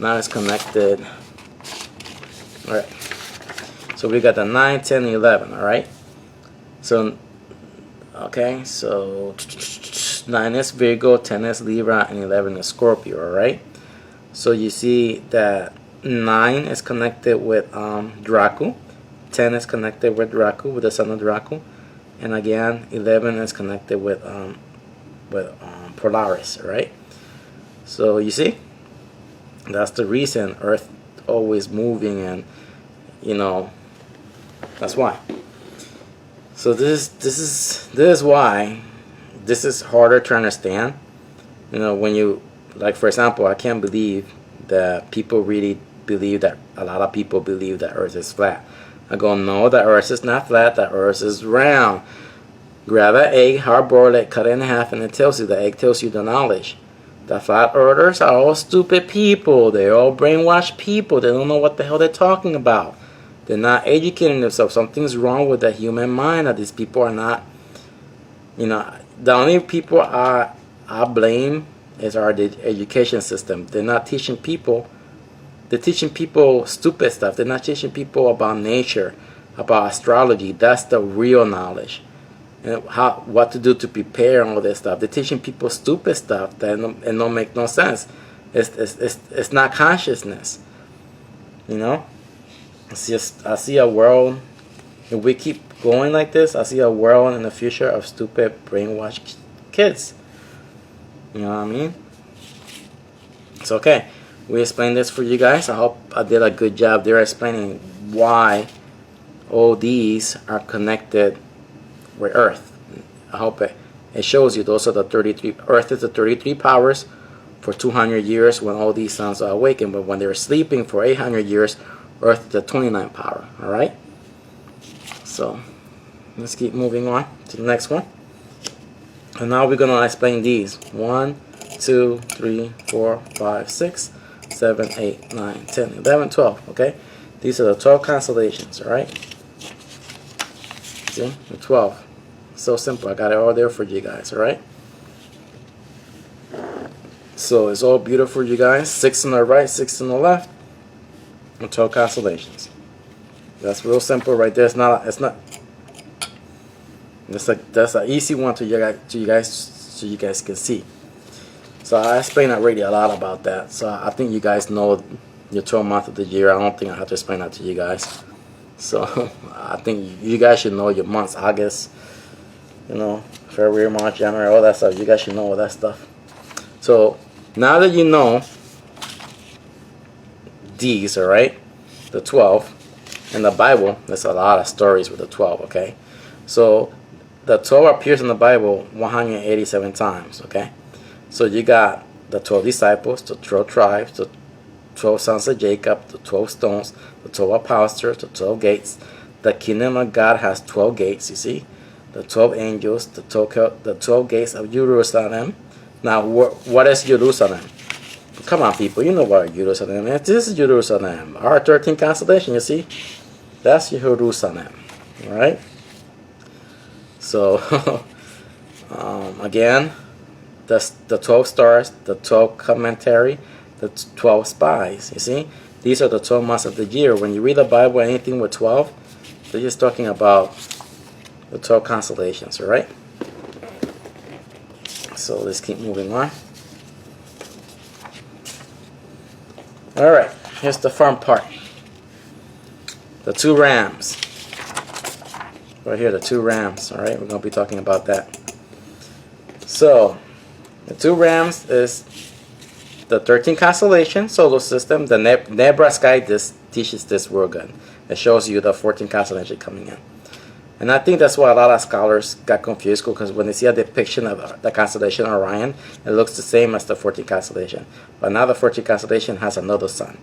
it's connected. All right. So we got the 9, 10, 11. All right. So, okay, so 9 is Virgo, 10 is Libra, and 11 is Scorpio, alright? So you see that 9 is connected with Draco, 10 is connected with Draco, with the son of Draco, and again 11 is connected with Polaris, right? So you see, that's the reason Earth always moving, and you know, that's why. So this is why this is harder to understand. You know, when you, like for example, I can't believe that people really believe that, a lot of people believe that Earth is flat. I go, no, the Earth is not flat, the Earth is round. Grab an egg, hard boil it, cut it in half, and it tells you, the egg tells you the knowledge. The flat earthers are all stupid people. They're all brainwashed people. They don't know what the hell they're talking about. They're not educating themselves. Something's wrong with the human mind, that these people are not, you know, the only people I blame is our education system. They're not teaching people. They're teaching people stupid stuff. They're not teaching people about nature, about astrology. That's the real knowledge. And what to do to prepare and all this stuff. They're teaching people stupid stuff that don't make no sense. It's not consciousness. You know? I see a world, if we keep going like this, I see a world in the future of stupid, brainwashed kids. You know what I mean? It's okay. We explained this for you guys. I hope I did a good job there explaining why all these are connected with Earth. I hope it shows you those are the 33. Earth is the 33 powers for 200 years when all these suns are awakened, but when they're sleeping for 800 years, Earth is the 29 power. Alright? So let's keep moving on to the next one. And now we're gonna explain these. 1, 2, 3, 4, 5, 6, 7, 8, 9, 10, 11, 12. Okay? These are the 12 constellations, alright? See? The 12. So simple. I got it all there for you guys, alright? So it's all beautiful for you guys. 6 on the right, 6 on the left, and 12 constellations. That's real simple right there. That's an easy one to you guys so you guys can see. So I explained already a lot about that. So I think you guys know your 12 months of the year. I don't think I have to explain that to you guys. So I think you guys should know your months. August, you know, February, March, January, all that stuff. You guys should know all that stuff. So now that you know these, alright, the 12, in the Bible, there's a lot of stories with the 12, okay? So the 12 appears in the Bible 187 times, okay? So you got the 12 disciples, the 12 tribes, the 12 sons of Jacob, the 12 stones, the 12 apostles, the 12 gates. The kingdom of God has 12 gates, you see? The 12 angels, the 12 gates of Jerusalem. Now, what is Jerusalem? Come on, people, you know what Jerusalem is. This is Jerusalem. Our 13 constellation, you see? That's Jerusalem, alright? So, again, the 12 stars, the 12 commentary, the 12 spies, you see? These are the 12 months of the year. When you read the Bible, anything with 12, they're just talking about the 12 constellations, alright? So let's keep moving on. Alright, here's the fun part. The 2 rams. Right here, the 2 rams, alright? We're going to be talking about that. So, the 2 rams is the 13 constellation solar system. The Nebra sky teaches this real good. It shows you the 14 constellation coming in. And I think that's why a lot of scholars got confused, because when they see a depiction of the constellation Orion, it looks the same as the 14 constellation. But now the 14 constellation has another sun.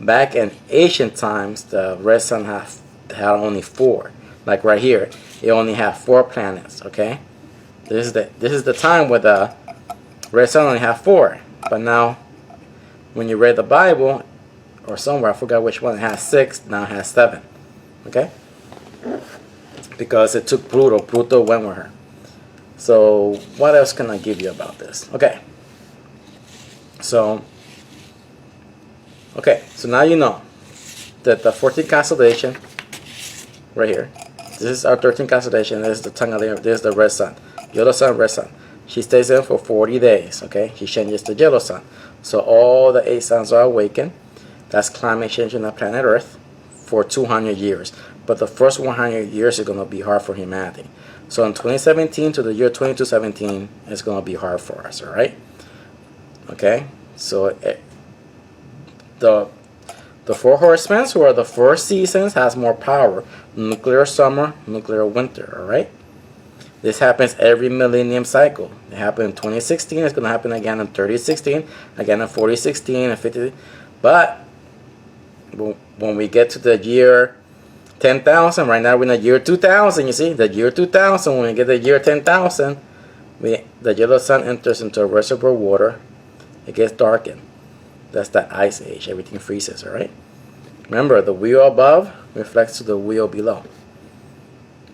Back in ancient times, the red sun had only 4. Like right here, it only had 4 planets. Okay, this is the time where the red sun only had 4. But now, when you read the Bible or somewhere, I forgot which one, it has 6. Now it has 7. Okay. Because it took Pluto. Pluto went with her. So what else can I give you about this? Okay. So now you know that the 14th constellation right here. This is our 13th constellation. This is the tongue of the air. This is the red sun. The other sun, red sun. She stays in for 40 days, okay? She changes the yellow sun. So all the 8 suns are awakened. That's climate change on the planet Earth for 200 years. But the first 100 years is going to be hard for humanity. So in 2017 to the year 2217, it's going to be hard for us, all right? Okay? So the 4 horsemen, who are the 4 seasons, has more power. Nuclear summer, nuclear winter, all right? This happens every millennium cycle. It happened in 2016. It's going to happen again in 3016, again in 4016, and 50. But when we get to the year 10,000, right now we're in the year 2000. You see, the year 2000. When we get the year 10,000, the yellow sun enters into a reservoir water. It gets darkened. That's the ice age. Everything freezes. All right. Remember, the wheel above reflects to the wheel below.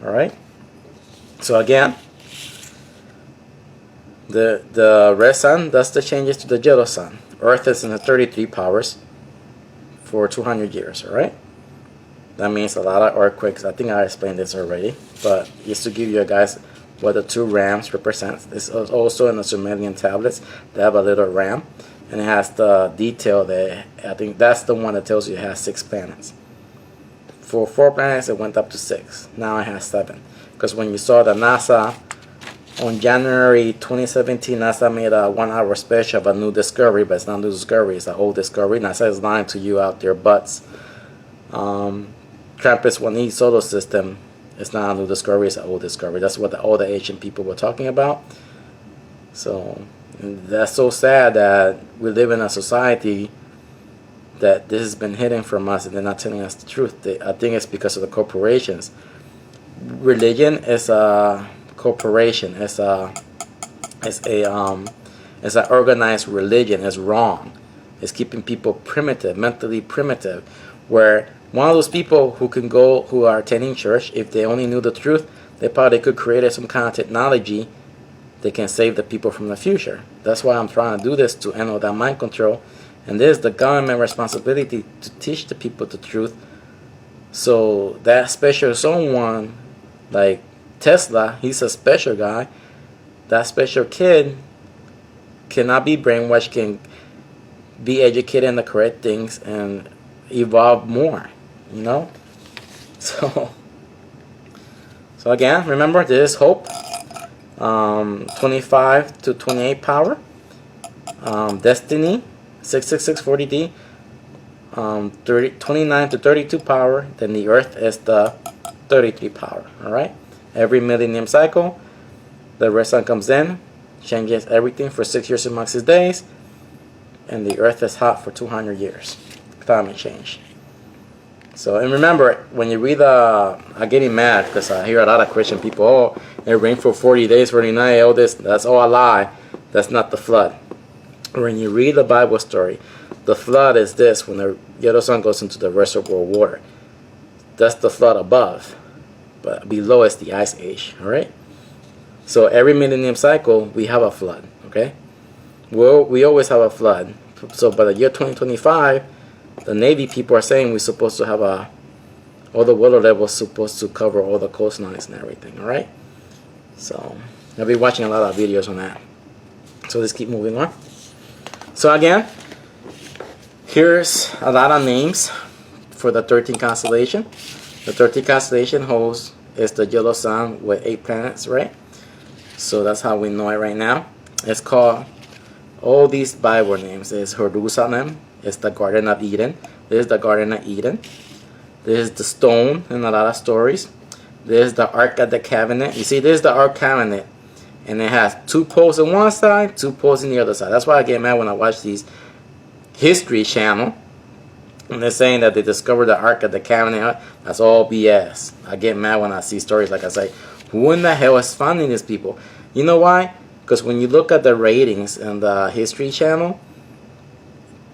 All right. So again, the red sun does the changes to the yellow sun. Earth is in the 33 powers for 200 years, alright? That means a lot of earthquakes. I think I explained this already, but just to give you guys what the 2 rams represent. This is also in the Sumerian tablets. They have a little ram, and it has the detail that I think that's the one that tells you it has 6 planets. For 4 planets, it went up to 6. Now it has 7. Because when you saw the NASA on January 2017, NASA made a 1-hour special of a new discovery, but it's not a new discovery, it's an old discovery. NASA is lying to you out there butts. TRAPPIST-1e solar system is not a new discovery, it's an old discovery. That's what all the ancient people were talking about. So that's so sad that we live in a society that this has been hidden from us and they're not telling us the truth. I think it's because of the corporations. Religion is a corporation. It's an organized religion. It's wrong. It's keeping people primitive, mentally primitive. Where one of those people who are attending church, if they only knew the truth, they probably could create some kind of technology that can save the people from the future. That's why I'm trying to do this, to end all that mind control. And this is the government responsibility to teach the people the truth. So that special someone, like Tesla, he's a special guy. That special kid cannot be brainwashed, can be educated in the correct things and evolve more, you know? So again, remember, this is hope. 25 to 28 power. Destiny, 66640D. 29 to 32 power. Then the Earth is the 33 power. Alright? Every millennium cycle, the red sun comes in, changes everything for 6 years amongst his days, and the Earth is hot for 200 years. Climate change. So, and remember, when you read I'm getting mad because I hear a lot of Christian people, oh, it rained for 40 days, 49, all this, that's all a lie. That's not the flood. When you read the Bible story, the flood is this, when the yellow sun goes into the reservoir water. That's the flood above. But below is the ice age, alright? So every millennium cycle, we have a flood, okay? Well, we always have a flood. So by the year 2025, the Navy people are saying we're supposed to have all the water levels supposed to cover all the coastlines and everything, alright? So I'll be watching a lot of videos on that. So let's keep moving on. So again, here's a lot of names for the 13 constellation. The 13 constellation host is the yellow sun with 8 planets, right? So that's how we know it right now. It's called, all these Bible names is Jerusalem, it's the Garden of Eden. This is the Garden of Eden. This is the stone in a lot of stories. This is the Ark of the Covenant. You see, this is the Ark Covenant. And it has 2 poles on one side, 2 poles on the other side. That's why I get mad when I watch these History Channel. And they're saying that they discovered the Ark of the Covenant. That's all BS. I get mad when I see stories like I say, who in the hell is funding these people? You know why? Because when you look at the ratings in the History Channel,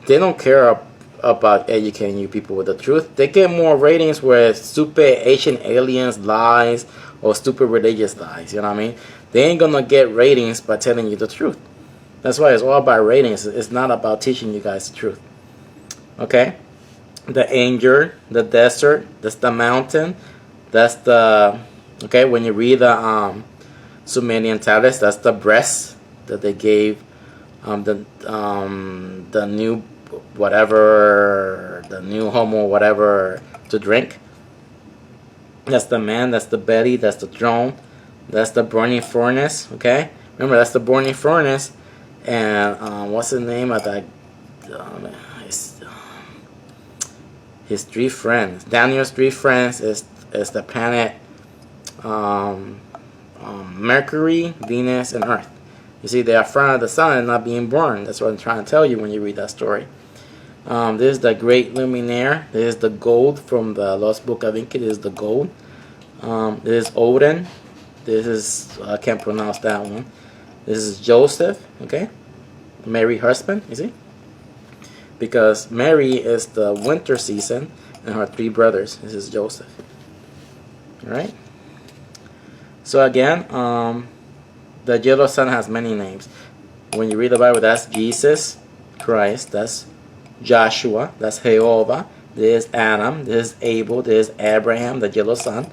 they don't care about educating you people with the truth. They get more ratings with stupid ancient aliens lies or stupid religious lies. You know what I mean? They ain't gonna get ratings by telling you the truth. That's why it's all about ratings. It's not about teaching you guys the truth. Okay? The angel, the desert, that's the mountain. That's the, okay, when you read the Sumerian tablets. That's the breast that they gave the new whatever, the new homo whatever to drink. That's the man. That's the belly. That's the throne. That's the burning furnace. Okay, remember that's the burning furnace. And what's the name of that? His three friends. Daniel's three friends is the planet Mercury, Venus, and Earth. You see, they are front of the sun and not being born. That's what I'm trying to tell you when you read that story. This is the great luminaire. This is the gold from the Lost Book of Inca. This is the gold. This is Odin. This is, I can't pronounce that one. This is Joseph, okay? Mary husband, you see? Because Mary is the winter season and her three brothers. This is Joseph. Alright? So again, the yellow sun has many names. When you read the Bible, that's Jesus Christ, that's Joshua, that's Jehovah, this is Adam, this is Abel, this is Abraham, the yellow sun,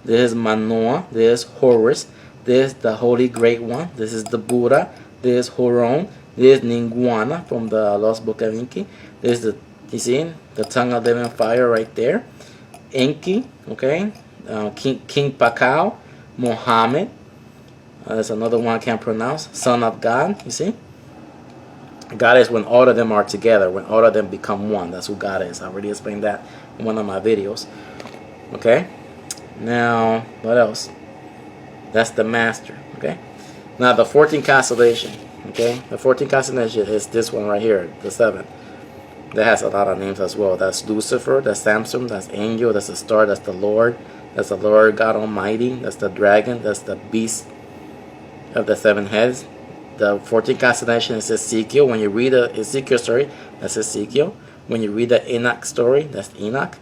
this is Manoah, this is Horus, this is the Holy Great One, this is the Buddha, this is Horon, this is Ningguana from the Lost Book of Inki, this is the, you see, the tongue of living fire right there, Enki, okay, King Pakao, Muhammad, there's another one I can't pronounce, Son of God, you see. God is when all of them are together, when all of them become one. That's who God is. I already explained that in one of my videos. Okay? Now, what else? That's the master. Okay? Now, the 14th constellation. Okay? The 14th constellation is this one right here, the 7th. That has a lot of names as well. That's Lucifer, that's Samson, that's Angel, that's the star, that's the Lord God Almighty, that's the dragon, that's the beast of the 7 heads. The 14th constellation is Ezekiel. When you read the Ezekiel story, that's Ezekiel. When you read the Enoch story, that's Enoch.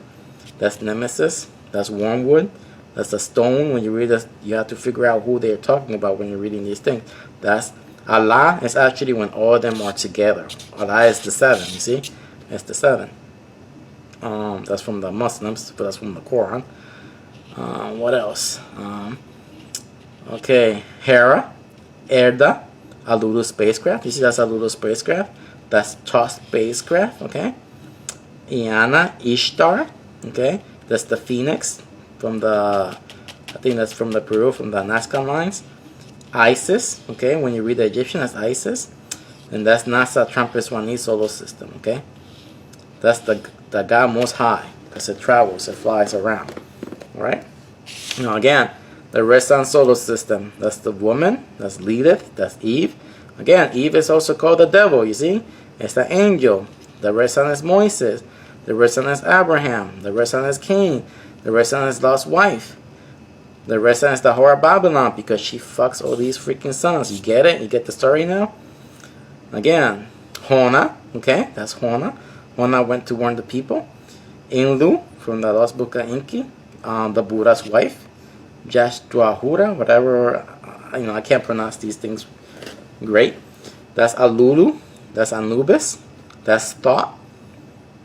That's Nemesis. That's Wormwood. That's the stone. When you read this, you have to figure out who they're talking about when you're reading these things. That's Allah. Is actually when all of them are together. Allah is the 7. You see, it's the 7. That's from the Muslims, but that's from the Quran. What else? Okay, Hera, Erda. A Lulu spacecraft. You see, that's a Lulu spacecraft. That's Thoth spacecraft. Okay. Iana, Ishtar. Okay. That's the Phoenix from the, I think that's from the Peru, from the Nazca lines. Isis. Okay. When you read the Egyptian, that's Isis. And that's NASA Trappist-1E solar system. Okay. That's the God Most High, because it travels, it flies around. All right. Now again, the Red Sun solar system, that's the woman, that's Lilith, that's Eve. Again, Eve is also called the devil, you see? It's the angel. The Red Sun is Moses. The Red Sun is Abraham. The Red Sun is Cain. The Red Sun is Lot's wife. The Red Sun is the whore of Babylon because she fucks all these freaking sons. You get it? You get the story now? Again, Hona, okay? That's Hona. Hona went to warn the people. Inlu from the Lost Book of Inki, the Buddha's wife. Jashtwahura, whatever, I can't pronounce these things great. That's Alulu, that's Anubis, that's Thoth.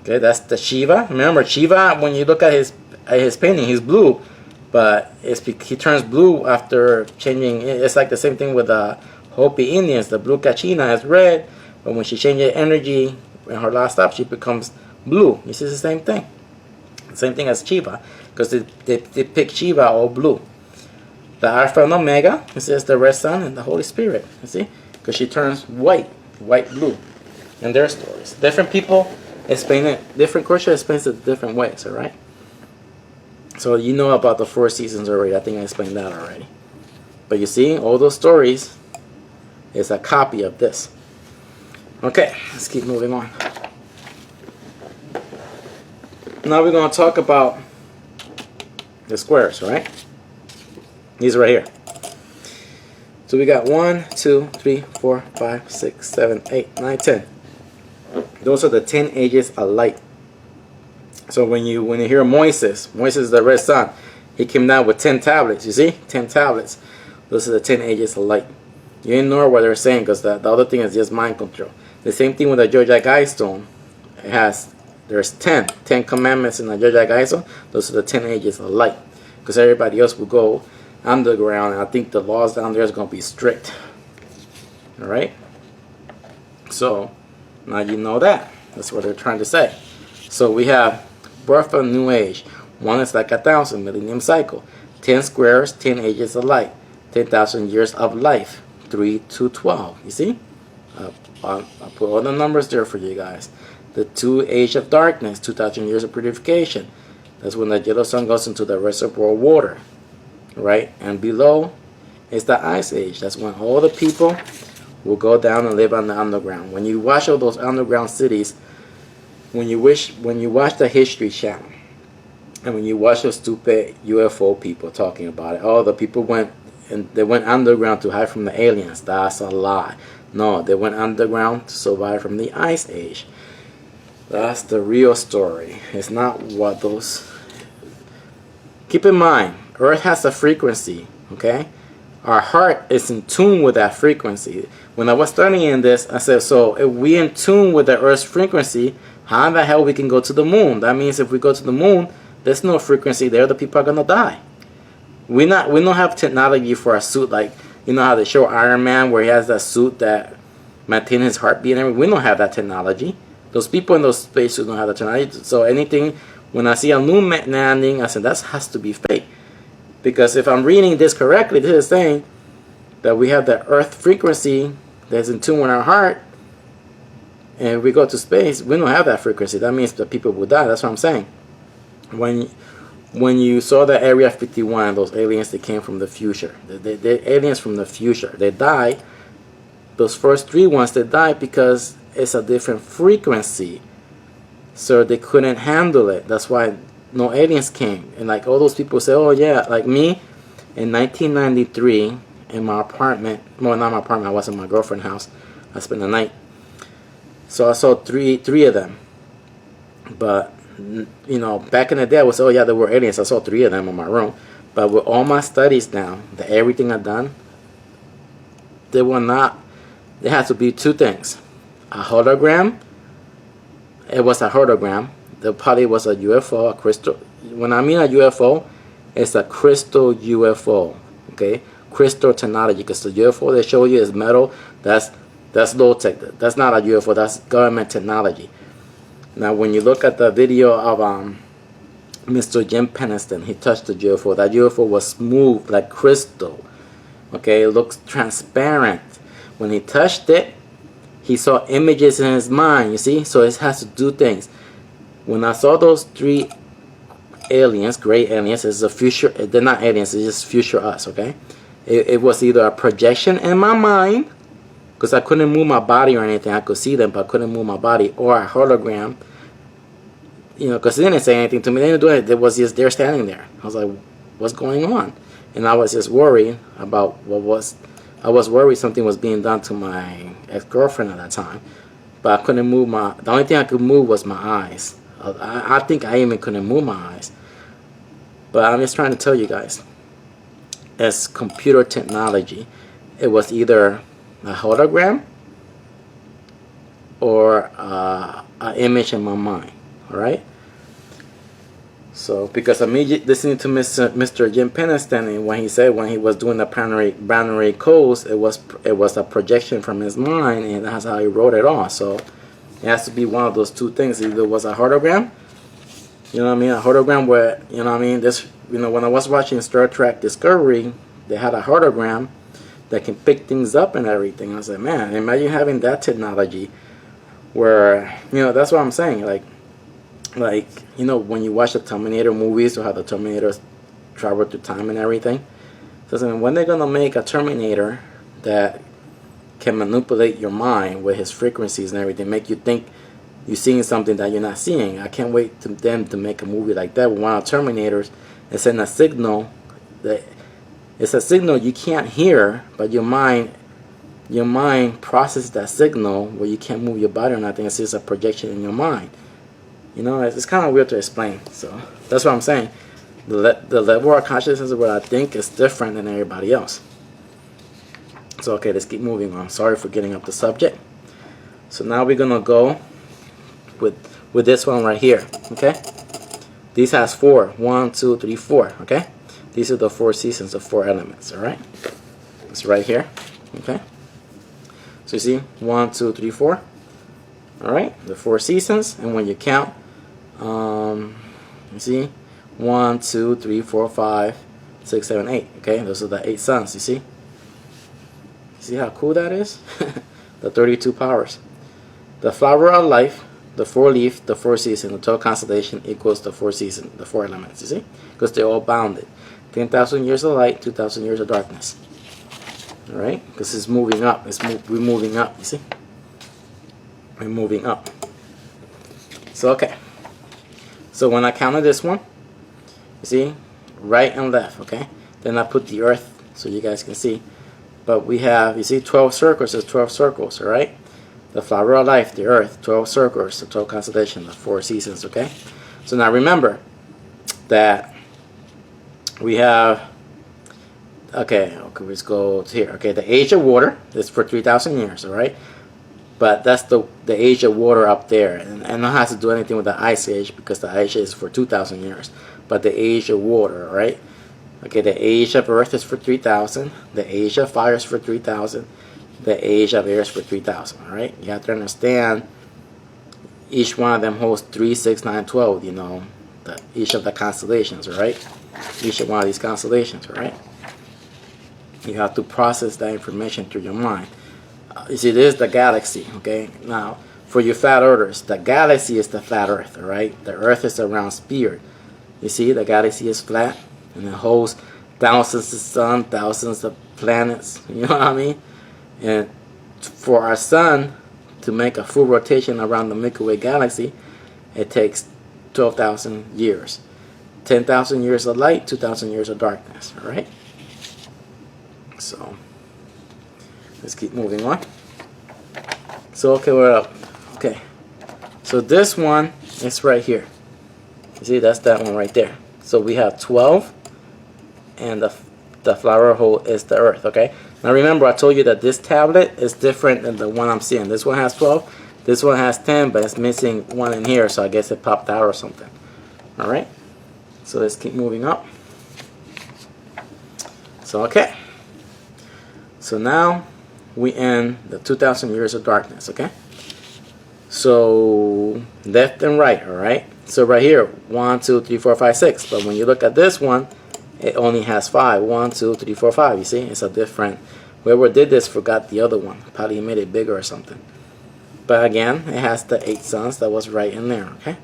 Okay, that's the Shiva. Remember, Shiva, when you look at his painting, he's blue, but he turns blue after changing. It's like the same thing with the Hopi Indians. The blue Kachina is red, but when she changes energy in her last stop, she becomes blue. You see, it's the same thing. Same thing as Shiva, because they pick Shiva all blue. The Alpha and Omega, it says the Red Sun and the Holy Spirit, you see? Because she turns white blue in their stories. Different people explain it, different culture explains it different ways, alright? So you know about the 4 seasons already. I think I explained that already. But you see, all those stories is a copy of this. Okay, let's keep moving on. Now we're going to talk about the squares, right? These right here. So we got 1, 2, 3, 4, 5, 6, 7, 8, 9, 10. Those are the 10 ages of light. So when you hear Moses is the red sun. He came down with 10 tablets. You see? 10 tablets. Those are the 10 ages of light. You ignore what they're saying because the other thing is just mind control. The same thing with the Georgia Guidestone. There's 10 commandments in the Georgia Guidestone. Those are the 10 ages of light. Because everybody else will go underground, and I think the laws down there is going to be strict. All right. So now you know that. That's what they're trying to say. So we have birth of new age. One is like 1,000 millennium cycle. 10 squares, 10 ages of light. 10,000 years of life. 3 to 12. You see? I'll put all the numbers there for you guys. The 2 age of darkness. 2,000 years of purification. That's when the yellow sun goes into the reservoir water. Right? And below is the ice age. That's when all the people will go down and live on the underground. When you watch all those underground cities, when you watch the History Channel, and when you watch those stupid UFO people talking about it, oh, the people went underground to hide from the aliens. That's a lie. No, they went underground to survive from the ice age. That's the real story. It's not what those. Keep in mind, Earth has a frequency. Okay. Our heart is in tune with that frequency. When I was studying this, I said, so if we in tune with the Earth's frequency, how in the hell we can go to the moon? That means if we go to the moon, there's no frequency there. The people are gonna die. We don't have technology for a suit like, you know how they show Iron Man where he has that suit that maintains his heartbeat and everything. We don't have that technology. Those people in those spacesuits don't have that technology. So anything, when I see a moon landing, I said that has to be fake. Because if I'm reading this correctly, this is saying that we have the Earth frequency that's in tune with our heart, and if we go to space, we don't have that frequency. That means that people will die. That's what I'm saying. When you saw the Area 51, those aliens that came from the future, the aliens from the future, they died. Those first 3 ones, they died because it's a different frequency, so they couldn't handle it. That's why no aliens came. And like all those people say, oh yeah, like me in 1993 in my apartment, well, not my apartment, I was in my girlfriend's house. I spent the night. So I saw three of them. But you know, back in the day I was, oh yeah, there were aliens. I saw 3 of them in my room. But with all my studies now, everything I've done, there had to be 2 things. A hologram. It was a hologram. The probably was a UFO, a crystal. When I mean a UFO, it's a crystal UFO. Okay, crystal technology. Because the UFO they show you is metal. That's low tech. That's not a UFO. That's government technology. Now, when you look at the video of Mr. Jim Peniston, he touched the UFO. That UFO was smooth like crystal. Okay, it looks transparent. When he touched it, he saw images in his mind. You see, so it has to do things. When I saw those 3 aliens, gray aliens, it's a future. They're not aliens. It's just future us. Okay, it was either a projection in my mind, because I couldn't move my body or anything. I could see them, but I couldn't move my body, or a hologram. You know, because they didn't say anything to me. They didn't do it. It was just they're standing there. I was like, what's going on? And I was just worried about I was worried something was being done to my ex-girlfriend at that time. But I couldn't move the only thing I could move was my eyes. I think I even couldn't move my eyes. But I'm just trying to tell you guys, as computer technology, it was either a hologram or an image in my mind. Alright? So, because of me listening to Mr. Jim Peniston, and when he was doing the binary codes, it was a projection from his mind, and that's how he wrote it all. So it has to be one of those 2 things. Either it was a hologram, you know what I mean, a hologram where, you know what I mean, this, you know, when I was watching Star Trek Discovery, they had a hologram that can pick things up and everything. I was like, man, imagine having that technology where, you know, that's what I'm saying, like, you know, when you watch the Terminator movies, or how the Terminators travel through time and everything. So when they're gonna make a Terminator that can manipulate your mind with his frequencies and everything, make you think you're seeing something that you're not seeing. I can't wait for them to make a movie like that with one of the Terminators and send a signal that it's a signal you can't hear, but your mind processes that signal where you can't move your body or nothing. It's just a projection in your mind. You know, it's kind of weird to explain. So that's what I'm saying. The level of consciousness of what I think is different than everybody else. So okay, let's keep moving on. Sorry for getting up the subject. So now we're gonna go with this one right here. Okay, these has 4. 1, 2, 3, 4. Okay, These are the 4 seasons, the 4 elements, all right? It's right here, okay? So you see, 1, 2, 3, 4, all right? The 4 seasons, and when you count, you see, 1, 2, 3, 4, 5, 6, 7, 8, okay? Those are the 8 suns, you see? See how cool that is? The 32 powers. The flower of life, the 4 leaf, the 4 season, the total constellation equals the 4 season, the 4 elements, you see? Because they're all bounded. 10,000 years of light, 2,000 years of darkness. Alright? Because it's moving up. We're moving up, you see? We're moving up. So, okay. So when I counted this one, you see? Right and left, okay? Then I put the earth so you guys can see. But we have, you see, 12 circles. There's 12 circles, alright? The flower of life, the earth, 12 circles, the 12 constellation, the 4 seasons, okay? So now remember that we have, okay, let's go to here. Okay, the age of water is for 3,000 years, alright? But that's the age of water up there. And it don't have to do anything with the ice age because the ice age is for 2,000 years. But the age of water, alright? Okay, the age of earth is for 3,000. The age of fire is for 3,000. The age of air is for 3,000, alright? You have to understand each one of them holds 3, 6, 9, 12, you know, each of the constellations, alright? Each of one of these constellations, alright? You have to process that information through your mind. You see, this is the galaxy, okay? Now, for you flat earthers, the galaxy is the flat earth, alright? The earth is a round sphere. You see, the galaxy is flat, and it holds thousands of suns, thousands of planets, you know what I mean? And for our sun to make a full rotation around the Milky Way galaxy, it takes 12,000 years. 10,000 years of light, 2,000 years of darkness, alright? So, let's keep moving on. So, okay, we're up. Okay. So this one is right here. You see, that's that one right there. So we have 12, and the flower hole is the earth, okay? Now remember, I told you that this tablet is different than the one I'm seeing. This one has 12, this one has 10, but it's missing one in here, so I guess it popped out or something. Alright? So let's keep moving up. So, okay. So now we end the 2,000 years of darkness, okay? So left and right, alright? So right here, 1, 2, 3, 4, 5, 6. But when you look at this one, it only has 5. 1, 2, 3, 4, 5. You see? It's a different. Whoever did this forgot the other one. Probably made it bigger or something. But again, it has the 8 suns that was right in there, okay?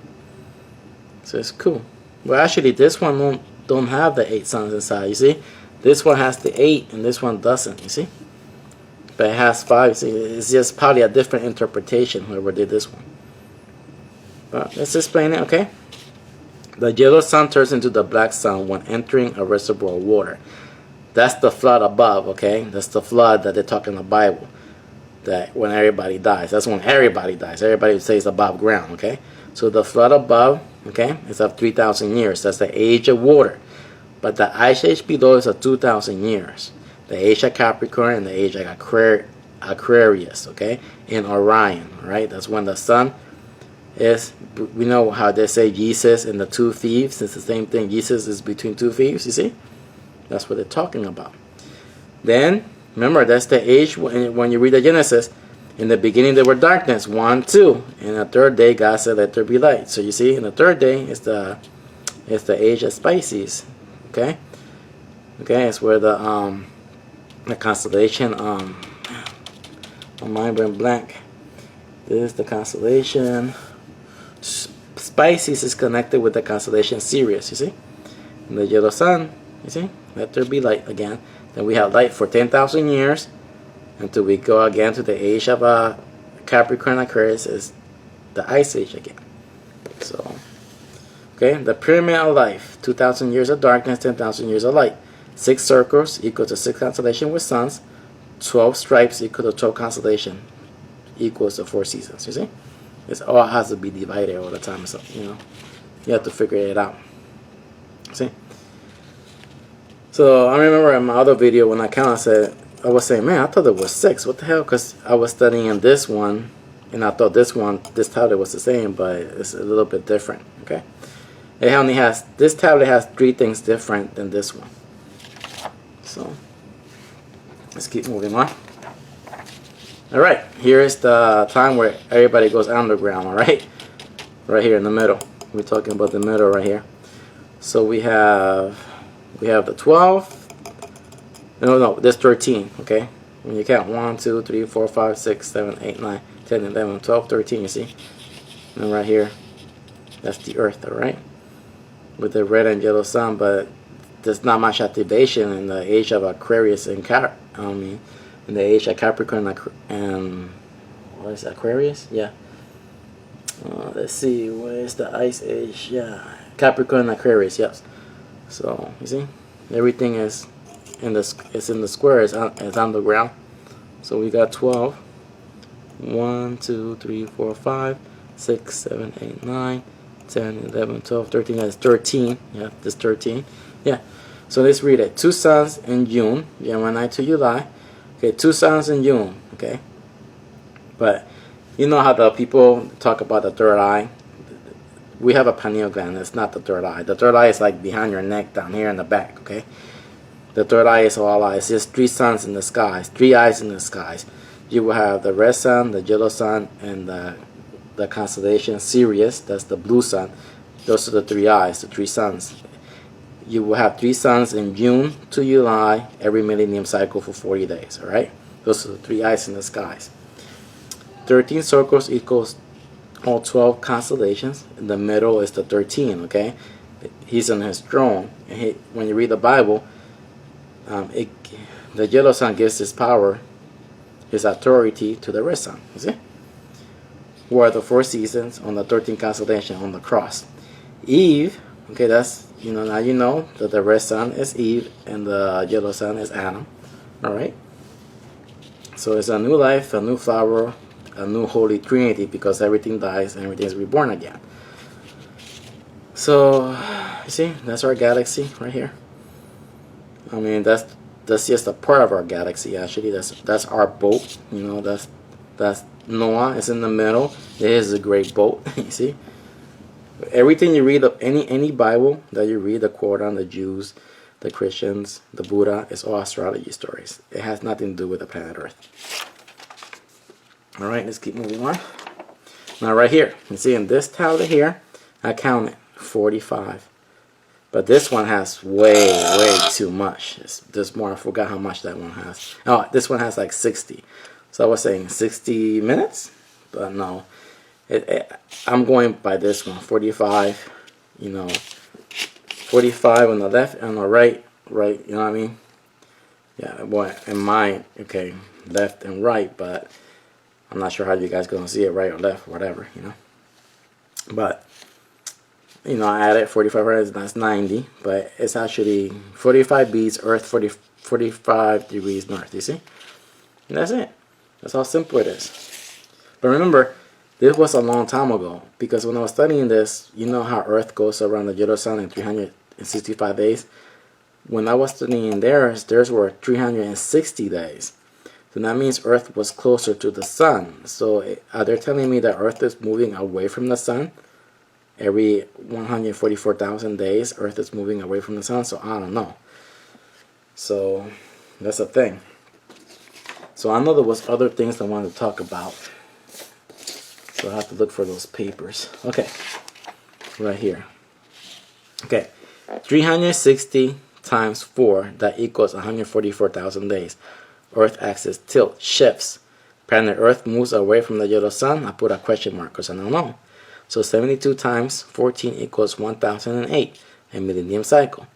So it's cool. Well, actually, this one don't have the 8 suns inside, you see? This one has the 8, and this one doesn't, you see? But it has 5, you see? It's just probably a different interpretation, whoever did this one. But let's explain it, okay? The yellow sun turns into the black sun when entering a reservoir of water. That's the flood above, okay? That's the flood that they talk in the Bible. That when everybody dies. That's when everybody dies. Everybody says above ground, okay? So the flood above, okay, is of 3,000 years. That's the age of water. But the ice age below is of 2,000 years. The age of Capricorn and the age of Aquarius, okay? In Orion, right? That's when the sun is, we know how they say Jesus and the 2 thieves. It's the same thing. Jesus is between 2 thieves, you see? That's what they're talking about. Then, remember, that's the age when you read the Genesis. In the beginning there were darkness, 1, 2. And the third day God said, let there be light. So you see, in the third day is the age of Pisces. Okay? Okay, it's where the constellation, my mind went blank. This is the constellation. Pisces is connected with the constellation Sirius, you see? And the yellow sun, you see? Let there be light again. Then we have light for 10,000 years until we go again to the age of Capricorn Aquarius is the ice age again. So, okay, the pyramid of life, 2,000 years of darkness, 10,000 years of light. 6 circles equal to 6 constellations with suns. 12 stripes equal to 12 constellations equals to 4 seasons, you see? It all has to be divided all the time, so, you know, you have to figure it out. See? So I remember in my other video when I counted, I was saying, man, I thought it was 6. What the hell? Because I was studying this one, and I thought this tablet was the same, but it's a little bit different. Okay. It only has, this tablet has 3 things different than this one. So let's keep moving on. All right, here is the time where everybody goes underground. All right, right here in the middle. We're talking about the middle right here. So we have the 12. No, this 13. Okay, when you count 1, 2, 3, 4, 5, 6, 7, 8, 9, 10, 11, 12, 13. You see, and right here, that's the Earth. All right, with the red and yellow sun, but there's not much activation in the age of Aquarius and in the age of Capricorn and what is Aquarius? Yeah. Let's see, where's the ice age? Yeah, Capricorn and Aquarius. Yes. So you see, everything is in the square. It's underground. So we got 12. 1, 2, 3, 4, 5, 6, 7, 8, 9, 10, 11, 12, 13. That's 13. Yeah, this 13. Yeah. So let's read it. 2 suns in June, January to July. Okay, 2 suns in June. Okay. But you know how the people talk about the third eye? We have a pineal gland. It's not the third eye. The third eye is like behind your neck, down here in the back. Okay. The third eye is all eyes. There's 3 suns in the skies. 3 eyes in the skies. You will have the red sun, the yellow sun, and the constellation Sirius. That's the blue sun. Those are the 3 eyes, the 3 suns. You will have 3 suns in June to July every millennium cycle for 40 days. All right. Those are the 3 eyes in the skies. 13 circles equals all 12 constellations. In the middle is the 13. Okay. He's on his throne. And when you read the Bible, the yellow sun gives his power, his authority to the red sun. You see? Who are the 4 seasons on the 13 constellation on the cross? Eve. Okay, that's, now you know that the red sun is Eve and the yellow sun is Adam. Alright? So it's a new life, a new flower, a new Holy Trinity, because everything dies and everything is reborn again. So, you see, that's our galaxy right here. I mean, that's just a part of our galaxy, actually. That's our boat. That's Noah is in the middle. It is a great boat, you see. Everything you read of any Bible that you read, the Quran, the Jews, the Christians, the Buddha, it's all astrology stories. It has nothing to do with the planet Earth. Alright, let's keep moving on. Now right here, you see in this tablet here, I counted 45. But this one has way too much. There's more. I forgot how much that one has. Oh, this one has like 60. So I was saying 60 minutes, but no. I'm going by this one, 45, 45 on the left and the right, you know what I mean? Yeah, boy, in mine, okay, left and right, but I'm not sure how you guys gonna see it, right or left, whatever, But, I added 45 minutes, that's 90, but it's actually 45 beats Earth, 45 degrees north, you see? And that's it. That's how simple it is. But remember, this was a long time ago, because when I was studying this, you know how Earth goes around the yellow sun in 365 days? When I was studying theirs were 360 days. So that means Earth was closer to the sun. So they're telling me that Earth is moving away from the sun. Every 144,000 days, Earth is moving away from the sun. So I don't know. So that's a thing. So I know there was other things I wanted to talk about. So I have to look for those papers. Okay, right here. Okay, 360 times 4, that equals 144,000 days. Earth axis tilt shifts. Planet Earth moves away from the yellow sun. I put a question mark because I don't know. So 72 times 14 equals 1008, a millennium cycle.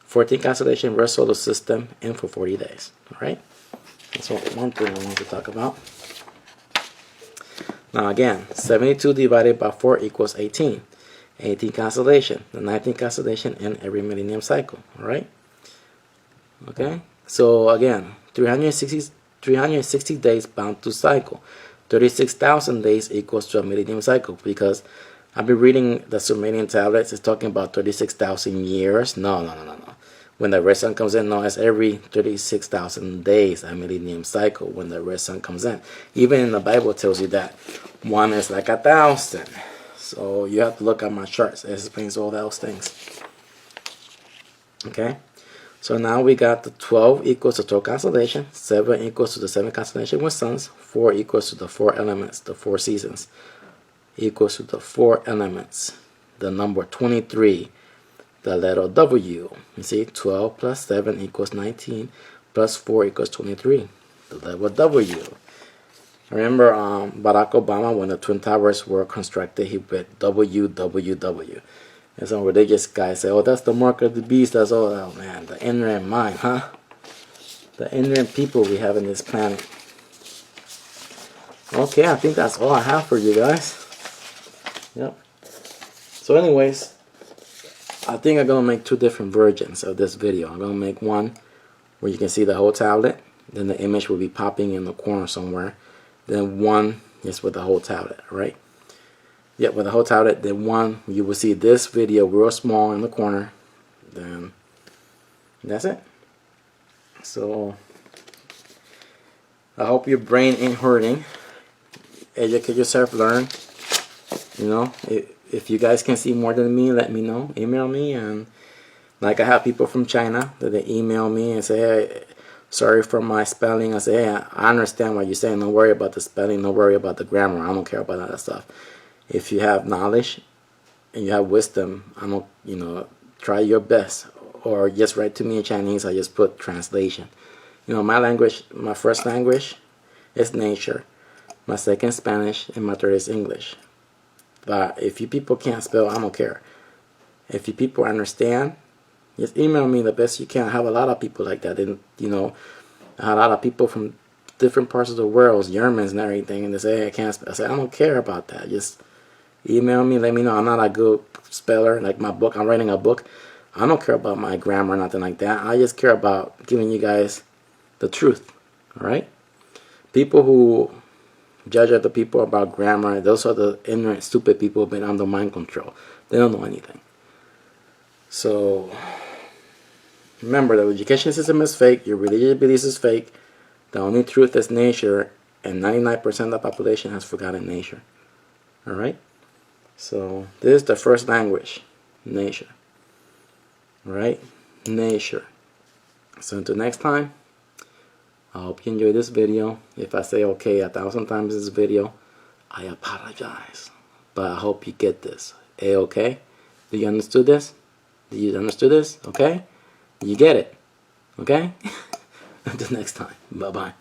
14 constellation versus solar system in for 40 days. Alright? That's one thing I want to talk about. Now again, 72 divided by 4 equals 18. 18 constellation, the 19th constellation in every millennium cycle. Alright? Okay? So again, 360 days bound to cycle. 36,000 days equals to a millennium cycle, because I've been reading the Sumerian tablets. It's talking about 36,000 years. No. When the red sun comes in, no, it's every 36,000 days a millennium cycle when the red sun comes in. Even in the Bible tells you that one is like 1,000. So you have to look at my charts. It explains all those things. Okay. So now we got the 12 equals to 12 constellation, 7 equals to the 7 constellation with suns, 4 equals to the 4 elements, the 4 seasons, equals to the 4 elements, the number 23, the letter W. You see, 12 plus 7 equals 19, plus 4 equals 23, the letter W. Remember Barack Obama, when the Twin Towers were constructed, he put WWW. And some religious guy say, oh, that's the mark of the beast. That's all. Oh, man, the ignorant mind, huh? The ignorant people we have in this planet. Okay, I think that's all I have for you guys. Yep. So anyways, I think I'm going to make 2 different versions of this video. I'm going to make one where you can see the whole tablet. Then the image will be popping in the corner somewhere. Then one is with the whole tablet, right? Yep, with the whole tablet. Then one, you will see this video real small in the corner. Then that's it. So I hope your brain ain't hurting. Educate yourself, learn. You know, if you guys can see more than me, let me know. Email me. And like I have people from China that they email me and say, hey, sorry for my spelling. I say, hey, I understand what you're saying. Don't worry about the spelling. Don't worry about the grammar. I don't care about that stuff. If you have knowledge and you have wisdom, I don't, you know, try your best. Or just write to me in Chinese. I just put translation. You know, my language, my first language is nature. My second Spanish, and my third is English. But if you people can't spell, I don't care. If you people understand, just email me the best you can. I have a lot of people like that. And, you know, I have a lot of people from different parts of the world, Germans and everything, and they say, hey, I can't spell. I say, I don't care about that. Just email me, let me know. I'm not a good speller. Like my book, I'm writing a book. I don't care about my grammar or nothing like that. I just care about giving you guys the truth. Alright? People who judge other people about grammar, those are the ignorant, stupid people who've been under mind control. They don't know anything. So remember, the education system is fake. Your religious beliefs is fake. The only truth is nature, and 99% of the population has forgotten nature. Alright? So this is the first language, nature. Alright? Nature. So until next time, I hope you enjoyed this video. If I say okay 1,000 times in this video, I apologize. But I hope you get this. A-okay? Do you understood this? Do you understood this? Okay? You get it? Okay? Until next time. Bye-bye.